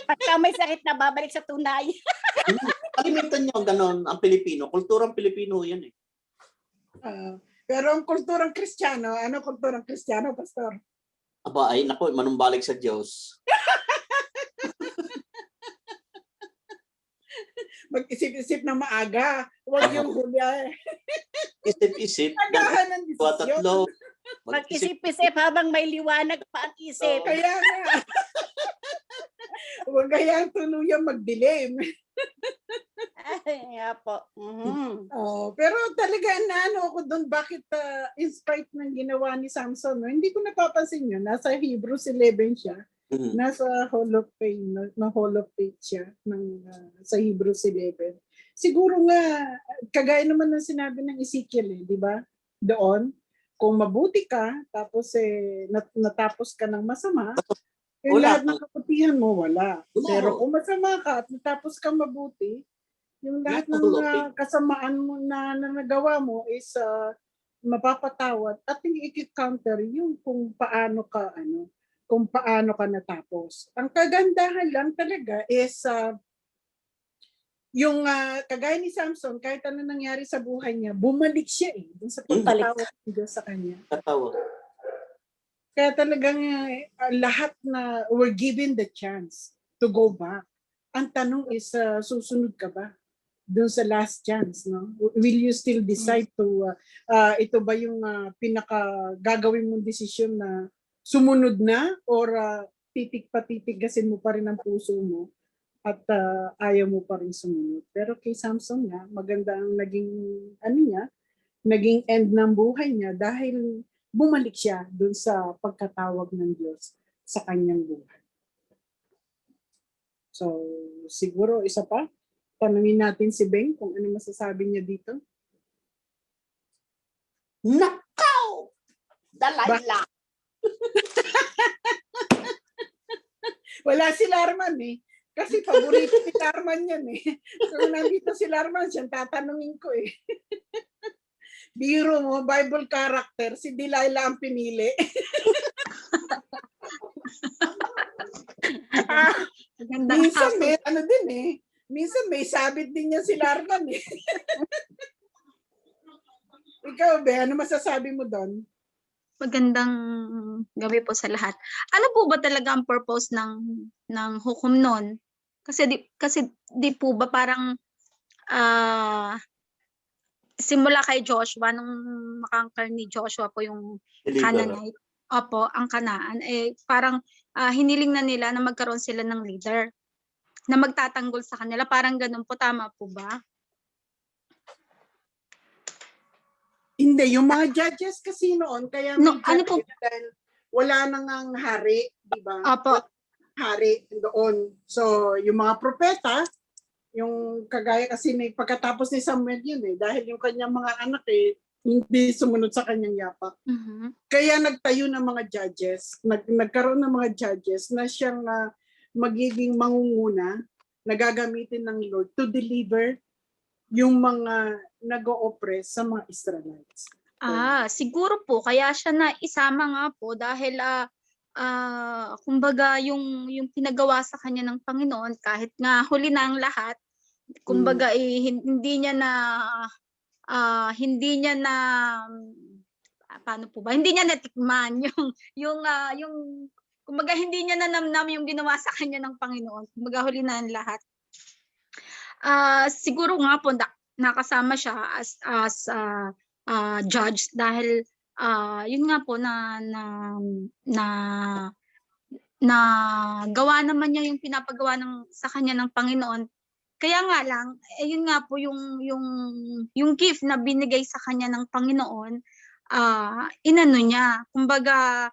Pagka may sakit na, babalik sa tunay. Kalimutan nyo ganon ang Pilipino. Kulturang Pilipino yan eh. Pero ang kulturang Kristiyano, ano kulturang Kristiyano, Pastor? Aba, ay, naku, manumbalik sa Diyos. Mag-isip-isip na maaga. Huwag yung huli. Isip-isip. Agahan ng Dalawa, desisyon. tatlo. Mag-isip-isip habang may liwanag pa ang isip. Kaya nga. Huwag kaya tuluyang magdilim. Ay, nga po. Mhm. Pero talaga naano ako doon bakit in spite ng ginawa ni Samson, no? Hindi ko napapansin yun. Nasa Hebrews 11 siya. Nasa Hall of Fame, na Hall of Faith siya sa Hebrews 11. Siguro nga, kagaya naman ng sinabi ng Ezekiel, di ba? Doon, kung mabuti ka, tapos natapos ka ng masama, lahat ng kabutihan mo, wala. Pero kung masama ka at natapos ka mabuti, yung lahat ng kasamaan mo na nagawa mo is mapapatawad at i-counter yung kung paano ka natapos. Ang kagandahan lang talaga is yung kagaya ni Samson, kahit ano nangyari sa buhay niya, bumalik siya dun sa pagpatawad ng Diyos sa kanya. Kaya talagang lahat na were given the chance to go back. Ang tanong is, susunod ka ba dun sa last chance? No? Will you still decide to, ito ba yung pinaka-gagawin mong desisyon na sumunod na or titigasin mo pa rin ang puso mo at ayaw mo pa rin sumunod? Pero kay Samson nga, maganda ang naging end ng buhay niya dahil bumalik siya dun sa pagkatawag ng Diyos sa kanyang buhay. So, siguro isa pa, tanungin natin si Beng kung ano masasabi niya dito. Nakaw! Dalayla! Wala si Larman Kasi paborito si Larman yan So, nandito si Larman, siyang tatanungin ko Biro mo, Bible character, si Delilah ang pinili. Minsan may, minsan may sabit din niya si Larman Ikaw, Be, ano masasabi mo doon? Magandang gabi po sa lahat. Ano po ba talaga ang purpose ng hukom noon? Kasi di po ba parang simula kay Joshua, nung makangkar ni Joshua po yung Canaanite, ang Kanaan, parang hiniling na nila na magkaroon sila ng leader na magtatanggol sa kanila. Parang ganun po, tama po ba? Hindi, yung mga judges kasi noon, kaya may dahil wala nang hari, di ba? Opo. Hari doon. So, yung mga propeta, yung kagaya kasi pagkatapos ni Samuel yun dahil yung kanyang mga anak hindi sumunod sa kanyang yapak. Kaya nagtayo ng mga judges, nagkaroon ng mga judges na siyang magiging mangunguna na gagamitin ng Lord to deliver yung mga nag-o-oppress sa mga Israelites. Siguro po kaya siya na isama nga po dahil kumbaga yung pinagawa sa kanya ng Panginoon, kahit nga huli na ang lahat, kumbaga hindi niya natikman yung kumbaga hindi niya nanamnam yung ginawa sa kanya ng Panginoon. Kumbaga huli na ang lahat. Siguro nga po nakasama siya as judge dahil yun nga po na gawa naman niya yung pinapagawa sa kanya ng Panginoon. Kaya nga lang, yun nga po yung gift na binigay sa kanya ng Panginoon, inano niya, kumbaga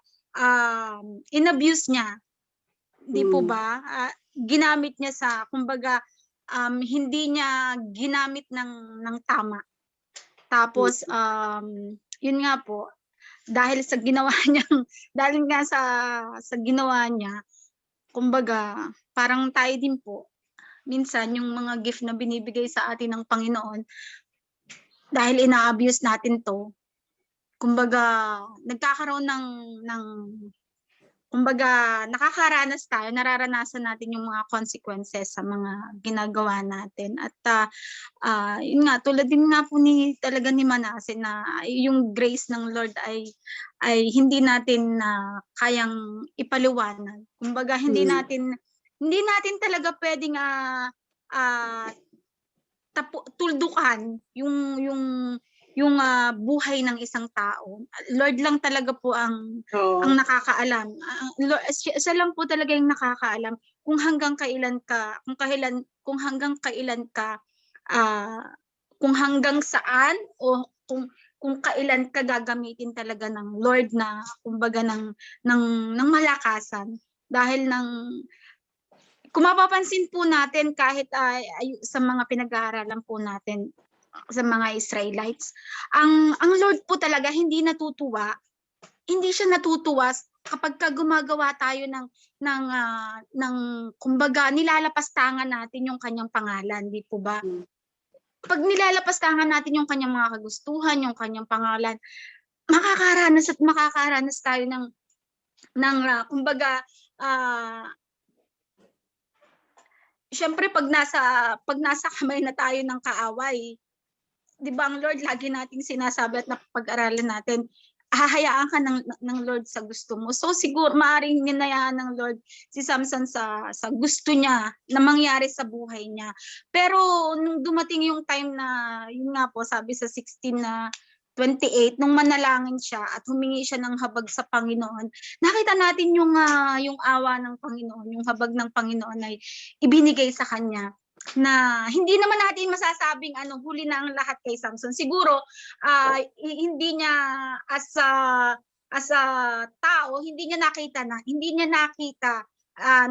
inabuse niya. Di po ba? Ginamit niya kumbaga hindi niya ginamit ng tama. Tapos yun nga po, dahil sa ginawa niya, sa ginawa niya, kumbaga parang tayo din po, minsan yung mga gift na binibigay sa atin ng Panginoon, dahil ina-abuse natin to, kumbaga nagkakaroon ng kumbaga nakakaranas tayo, nararanasan natin yung mga consequences sa mga ginagawa natin. At yun nga, tulad din nga po talaga ni Manase na yung grace ng Lord ay hindi natin kayang ipaliwanag. Kumbaga hindi natin talaga pwedeng tuldukan yung buhay ng isang tao. Lord lang talaga po ang nakakaalam. Siya lang po talaga yung nakakaalam kung hanggang kailan kung hanggang saan o kung kailan ka gagamitin talaga ng Lord na kumbaga ng malakasan. Dahil kung mapapansin po natin kahit sa mga pinag-aaralan po natin sa mga Israelites, ang Lord po talaga hindi siya natutuwa kapag gumagawa tayo ng kumbaga nilalapastangan natin yung kanyang pangalan, di po ba? Pag nilalapastangan natin yung kanyang mga kagustuhan, yung kanyang pangalan, makakaranas tayo ng kumbaga syempre pag nasa kamay na tayo ng kaaway, di ba ang Lord lagi nating sinasabi at napag-aralan natin, hahayaan ka ng Lord sa gusto mo. So siguro maaaring ninayaan ng Lord si Samson sa gusto niya na mangyari sa buhay niya. Pero nung dumating yung time na, yun nga po, sabi sa 16:28, nung manalangin siya at humingi siya ng habag sa Panginoon, nakita natin yung awa ng Panginoon, yung habag ng Panginoon ay ibinigay sa kanya, na hindi naman natin masasabing huli na ang lahat kay Samson. Siguro hindi niya as a tao, hindi niya nakita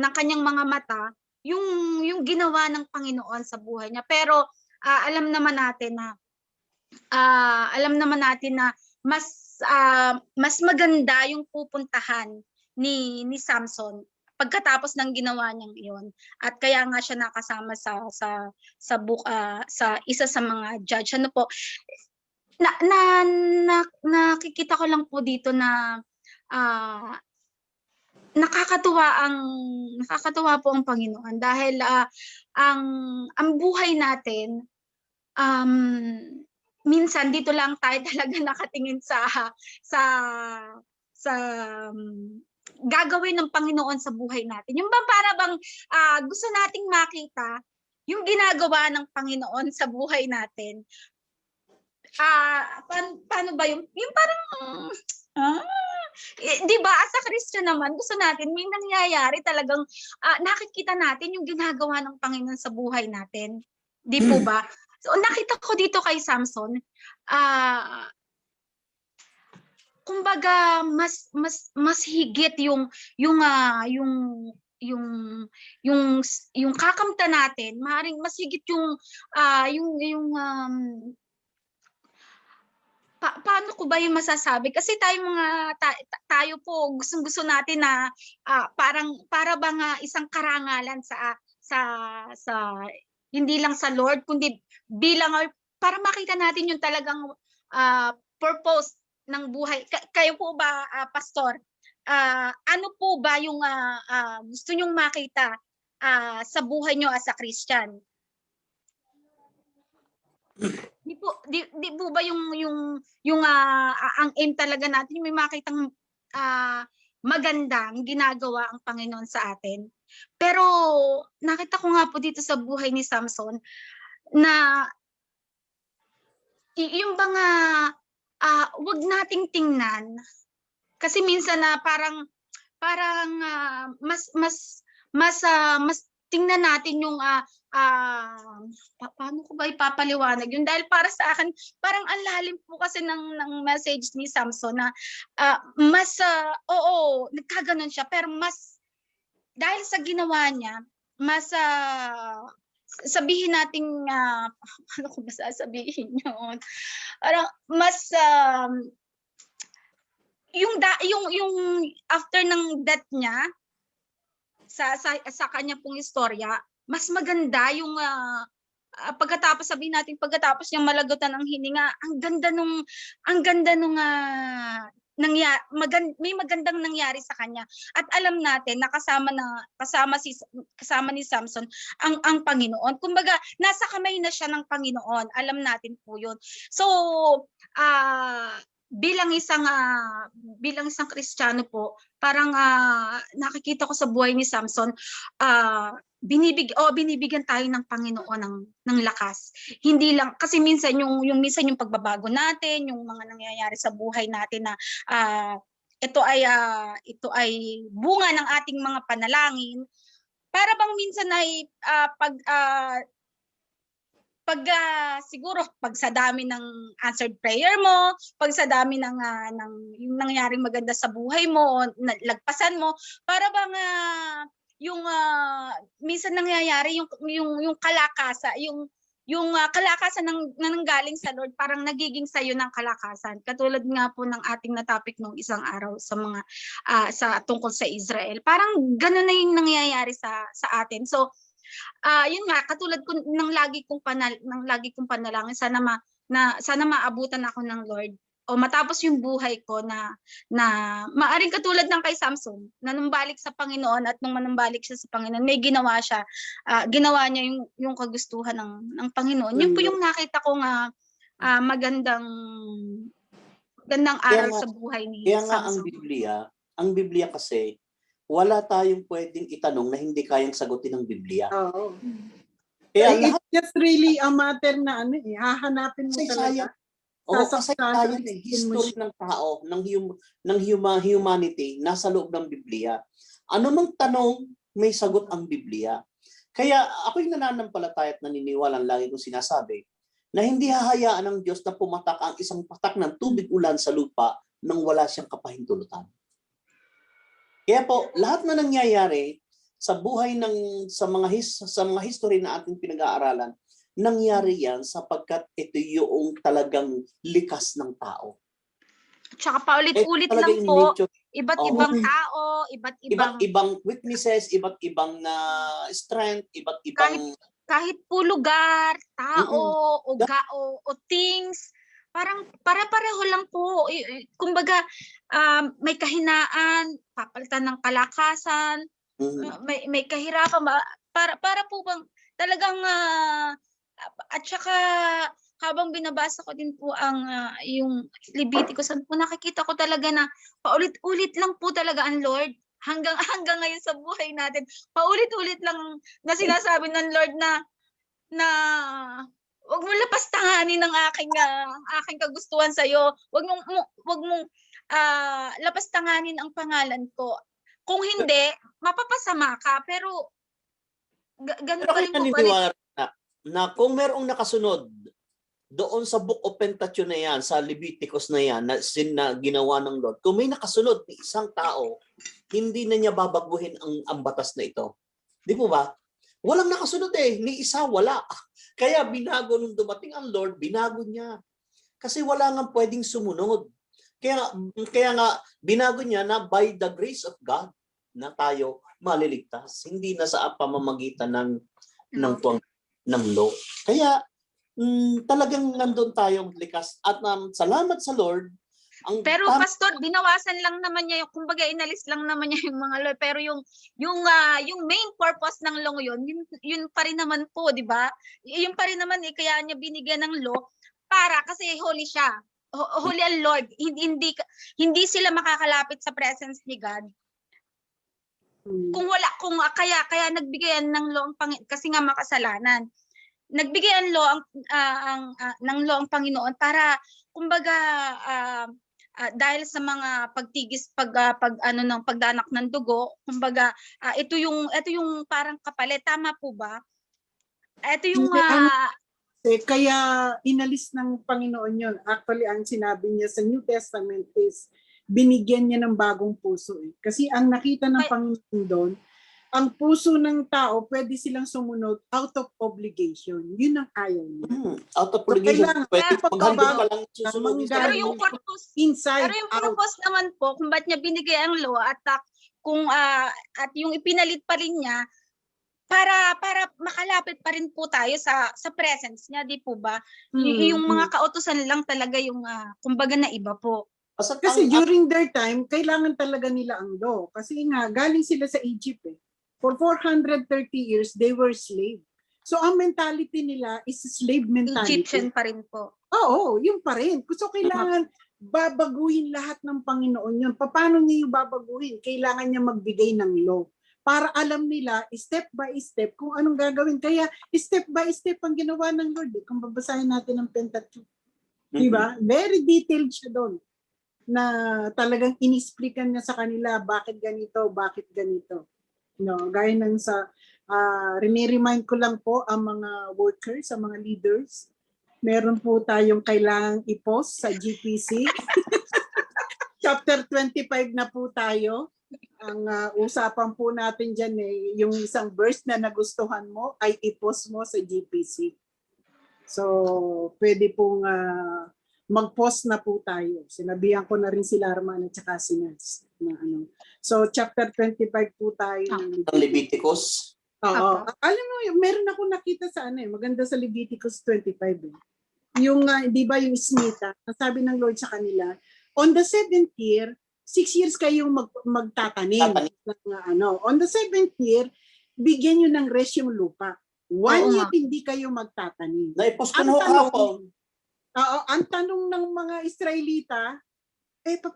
ng kanyang mga mata yung ginawa ng Panginoon sa buhay niya. Pero alam naman natin na mas maganda yung pupuntahan ni Samson pagkatapos ng ginawa niyang iyon. At kaya nga siya nakasama sa isa sa mga judge. Ano po, nakikita ko lang po dito na nakakatuwa po ang Panginoon dahil ang buhay natin, minsan dito lang tayo talaga nakatingin sa gagawin ng Panginoon sa buhay natin. Yung para bang gusto nating makita yung ginagawa ng Panginoon sa buhay natin. Paano ba yung parang di ba as a Christian naman gusto natin may nangyayari talagang nakikita natin yung ginagawa ng Panginoon sa buhay natin. Di po ba? So nakita ko dito kay Samson, kumbaga mas higit yung kakamta natin, maaaring mas higit paano ko ba yung masasabi, kasi tayo po gustong-gusto natin na para bang isang karangalan sa hindi lang sa Lord kundi bilang para makita natin yung talagang purpose ng buhay. Kayo po ba, Pastor? Ano po ba yung gusto nyong makita sa buhay nyo as a Christian? Di po ba yung ang aim talaga natin may makitang magandang ginagawa ang Panginoon sa atin? Pero nakita ko nga po dito sa buhay ni Samson na yung mga wag nating tingnan kasi minsan na parang mas tingnan natin yung paano ko ba ipapaliwanag yun, dahil para sa akin parang ang lalim po kasi ng message ni Samson na nagkaganon siya, pero mas dahil sa ginawa niya mas sabihin nating ano ko ba sasabihin yun, parang mas yung after ng death niya sa kanya pong istorya, mas maganda yung pagkatapos niyang malagutan ng hininga, ang ganda nung may magandang nangyari sa kanya. At alam natin na kasama ni Samson ang Panginoon. Kumbaga, nasa kamay na siya ng Panginoon. Alam natin po 'yun. So, bilang isang Kristiyano po, parang nakikita ko sa buhay ni Samson, binibigyan tayo ng Panginoon ng lakas. Hindi lang kasi minsan yung pagbabago natin, yung mga nangyayari sa buhay natin na ito ay bunga ng ating mga panalangin. Para bang minsan ay siguro pag sa dami ng answered prayer mo, pag sa dami ng yung nangyaring maganda sa buhay mo, lagpasan mo, para bang minsan nangyayari yung kalakasan, yung kalakasan na nanggaling sa Lord, parang nagiging sayo ng kalakasan. Katulad nga po ng ating na-topic nung isang araw sa mga tungkol sa Israel. Parang gano'n na yung nangyayari sa atin. So, yun nga, katulad ko ng lagi kong panalangin, sana maabutan ako ng Lord o matapos yung buhay ko na maaring katulad ng kay Samson na numbalik sa Panginoon, at nung manumbalik siya sa Panginoon, may ginawa niya yung kagustuhan ng Panginoon. Yun po yung nakita ko nga magandang aral sa buhay ni Kaya nga Samson. ang Biblia kasi, wala tayong pwedeng itanong na hindi kayang sagutin ng Biblia. Oo. Kaya It's just really a matter na hahanapin mo talaga. Kasaysayan history ng tao, ng humanity, nasa loob ng Biblia. Ano mang tanong, may sagot ang Biblia. Kaya ako'y nananampalataya at naniniwala, lagi kong sinasabi, na hindi hahayaan ng Diyos na pumatak ang isang patak ng tubig ulan sa lupa nang wala siyang kapahintulutan. Kaya po, lahat na nangyayari sa buhay sa mga history na ating pinag-aaralan, nangyari yan sapagkat ito yung talagang likas ng tao. Tsaka paulit-ulit lang po, iba't ibang tao, iba't ibang witnesses, iba't ibang strength, iba't ibang kahit po lugar, tao, o things, parang para-pareho lang po. Kumbaga, may kahinaan, papalitan ng kalakasan, may kahirapan, para po bang talagang at saka habang binabasa ko din po yung Leviticus, po nakikita ko talaga na paulit-ulit lang po talaga ang Lord hanggang ngayon sa buhay natin. Paulit-ulit lang na sinasabi ng Lord na wag mo lapastanganin ng aking kagustuhan sa iyo. Wag mong lapastanganin ang pangalan ko. Kung hindi, mapapasama ka, pero ganun pa rin po balik. Na kung merong nakasunod doon sa Book of Pentateuch na yan, sa Leviticus na yan, na ginawa ng Lord, kung may nakasunod ni isang tao, hindi na niya babaguhin ang batas na ito. Di po ba? Walang nakasunod ni isa wala. Kaya binago nung dumating ang Lord, binago niya. Kasi wala nga pwedeng sumunod. Kaya nga binago niya na by the grace of God na tayo maliligtas. Hindi na sa pamamagitan ng law. Kaya talagang nandun tayong likas at salamat sa Lord. Pero pastor, binawasan lang naman niya kumbaga inalis lang naman niya yung mga law, pero yung main purpose ng law yun pa rin naman po, di ba? Yun pa rin naman kaya niya binigyan ng law kasi holy siya. Holy ang Lord. Hindi sila makakalapit sa presence ni God. Kaya nagbigayan ng law kasi nga makasalanan. Nagbigay ng law ang Panginoon para kumbaga dahil sa mga pagdanak ng dugo, kumbaga ito yung parang kapalit, tama po ba? Ito yung kaya inalis ng Panginoon yun. Actually, ang sinabi niya sa New Testament is binigyan niya ng bagong puso. Kasi ang nakita ng Panginoon doon, ang puso ng tao, pwede silang sumunod out of obligation. Yun ang ayaw niya. Out of obligation. Pwede maghandog ka lang susunod. Pero yung purpose naman po, kung ba't niya binigay ang law at yung ipinalit pa rin niya, para makalapit pa rin po tayo sa presence niya, di po ba? Yung mga kautusan lang talaga yung kumbaga na iba po. Basta Kasi ang- during their time, kailangan talaga nila ang law. Kasi nga, galing sila sa Egypt eh. For 430 years, they were slave. So ang mentality nila is slave mentality. Egyptian pa rin po. Oo, yun pa rin. So kailangan babaguhin lahat ng Panginoon yun. Paano niya yung babaguhin? Kailangan niya magbigay ng law. Para alam nila, step by step, kung anong gagawin. Kaya step by step ang ginawa ng Lord. Kung babasahin natin ang Pentateuch. Diba? Very detailed siya doon. Na talagang inisplikan niya sa kanila bakit ganito, bakit ganito. No, gaya ng sa remind ko lang po ang mga workers, ang mga leaders. Meron po tayong kailangang i-post sa GPC. Chapter 25 na po tayo. Ang usapan po natin dyan yung isang verse na nagustuhan mo ay i-post mo sa GPC. So, pwede pong mag-post na po tayo. Sinabihan ko na rin si Larman at saka si Nats. So, chapter 25 po tayo. ng Leviticus. Oo. Alam mo, meron ako nakita sa maganda sa Leviticus 25. Yung, di ba yung Smita, sabi ng Lord sa kanila, on the 7th year, 6 years kayong magtatanim. On the 7th year, bigyan nyo ng rest yung lupa. 1 year hindi kayo magtatanim. Naipos ko na hapon. Oo, ang tanong ng mga Israelita,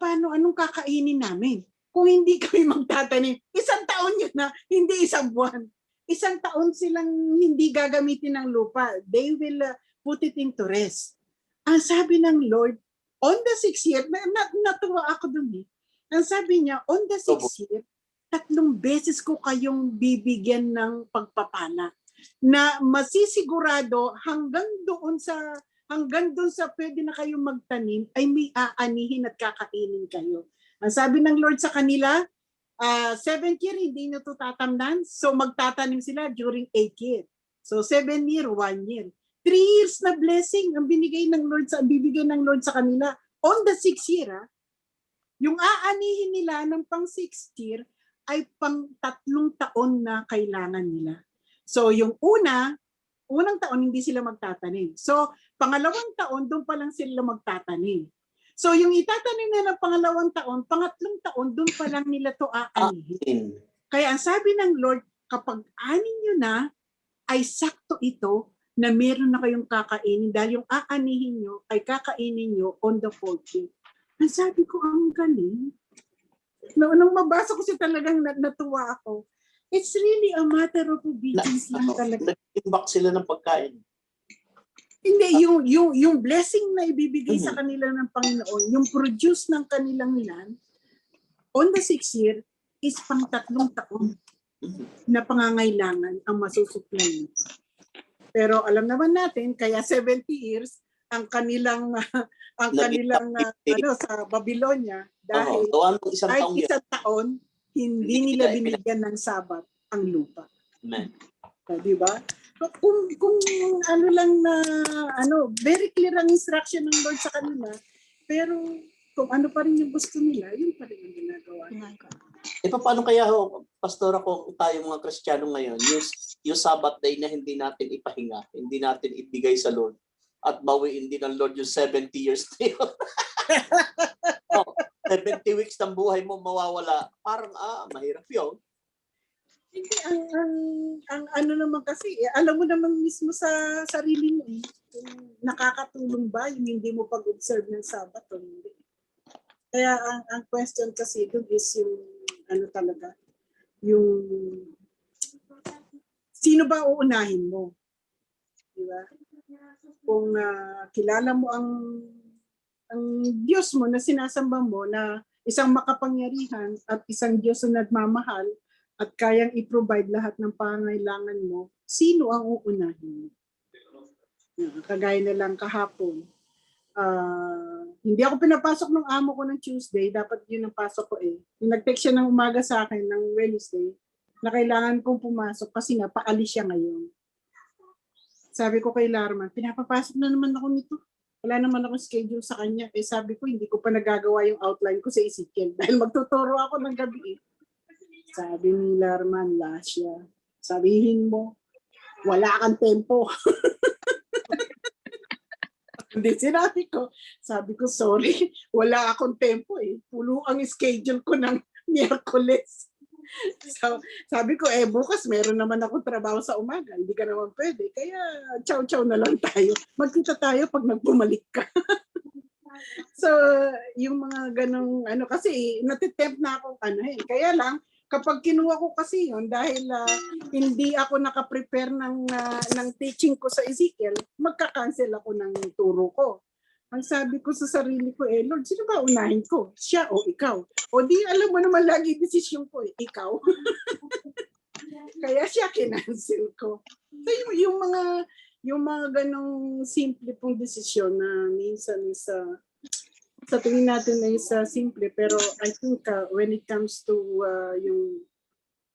paano, anong kakainin namin? Kung hindi kami magtatanim, 1 taon yun na, hindi 1 buwan. 1 taon silang hindi gagamitin ng lupa. They will put it into rest. Ang sabi ng Lord, on the 6th year, natuwa ako dun Ang sabi niya, on the 6th year, 3 beses ko kayong bibigyan ng pagpapala na masisigurado hanggang doon sa pwede na kayong magtanim ay may aanihin at kakainin kayo. Ang sabi ng Lord sa kanila, 7th year hindi nyo ito tatamnan, so magtatanim sila during 8th year. So 7 year, 1 year. 3 years na blessing ang bibigay ng Lord sa kanila. On the 6th year, yung aanihin nila ng pang 6th year ay pang 3 taon na kailangan nila. So yung unang taon hindi sila magtatanim. So pangalawang taon doon pa lang sila magtatanim. So yung itatanim nila ng pangalawang taon, pangatlong taon doon pa lang nila to aanihin. Kaya ang sabi ng Lord, kapag anin nyo na, ay sakto ito na meron na kayong kakainin dahil yung aanihin nyo ay kakainin nyo on the 4th day. Ang sabi ko, ang galing. Nung mabasa ko siya talagang natuwa ako. It's really a matter of obedience lang talaga. Nag-imbak sila ng pagkain. Hindi, yung blessing na ibibigay sa kanila ng Panginoon, yung produce ng kanilang land, on the 6th year, is pang 3 taon na pangangailangan ang masusupply nito. Pero alam naman natin, kaya 70 years ang kanilang sa Babylonia dahil kahit 1 taon hindi nila binigyan ng Sabat ang lupa. Amen. Di ba? Kung very clear ang instruction ng Lord sa kanila, pero kung ano pa rin yung gusto nila, yun pa rin ang ginagawa. Paano kaya pastora ko tayo mga Kristiyano ngayon, yung Sabbath day na hindi natin ipahinga, hindi natin ibigay sa Lord, at bawiin din ng Lord yung 70 years na yun. 70 weeks ng buhay mo mawawala. Parang, mahirap yun. Hindi, ang ano naman kasi, alam mo naman mismo sa sarili mo kung nakakatulong ba yung hindi mo pag-observe ng Sabbath o hindi. Kaya ang question kasi doon is yung talaga, yung sino ba uunahin mo? Diba? Kung kilala mo ang Diyos mo na sinasamba mo na isang makapangyarihan at isang Diyos na nagmamahal at kayang i-provide lahat ng pangangailangan mo, sino ang uunahin mo? Kagaya na lang kahapon. Hindi ako pinapasok ng amo ko ng Tuesday, dapat yun ang pasok ko Yung nag-text siya ng umaga sa akin ng Wednesday, na kailangan kong pumasok kasi nga paalis siya ngayon. Sabi ko kay Larman, pinapapasok na naman ako nito. Wala naman ako schedule sa kanya. Sabi ko, hindi ko pa nagagawa yung outline ko sa Ezekiel dahil magtuturo ako ng gabi. Sabi ni Larman, Lasya, sabihin mo, wala kang tempo. Hindi, sabi ko, sorry, wala akong tempo eh. Pulo ang schedule ko ng Miyerkules. So, sabi ko, bukas meron naman akong trabaho sa umaga. Hindi ka naman pwede. Kaya, chow-chow na lang tayo. Magkita tayo pag nagbumalik ka. So, yung mga ganong, kasi natitempt na akong Kaya lang, kapag kinuha ko kasi yun, dahil hindi ako nakaprepare ng teaching ko sa Ezekiel, magka-cancel ako ng turo ko. Ang sabi ko sa sarili ko, Lord, sino ba unahin ko? Siya o ikaw? O di, alam mo naman lagi desisyon ko, ikaw. Kaya siya kinancel ko. So, yung mga ganong simple pong desisyon na minsan sa tingin natin ay simple, pero I think when it comes to yung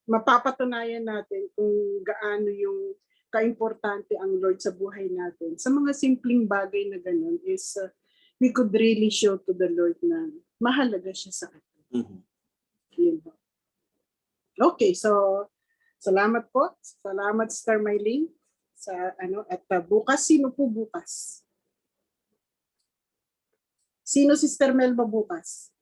mapapatunayan natin kung gaano yung kaimportante ang Lord sa buhay natin, sa mga simpleng bagay na ganun is we could really show to the Lord na mahalaga siya sa atin. Mhm. Yun po. Okay, so salamat po. Salamat, Sister Mylene. At bukas, sino po bukas? Sino, Sister Melba, bukas?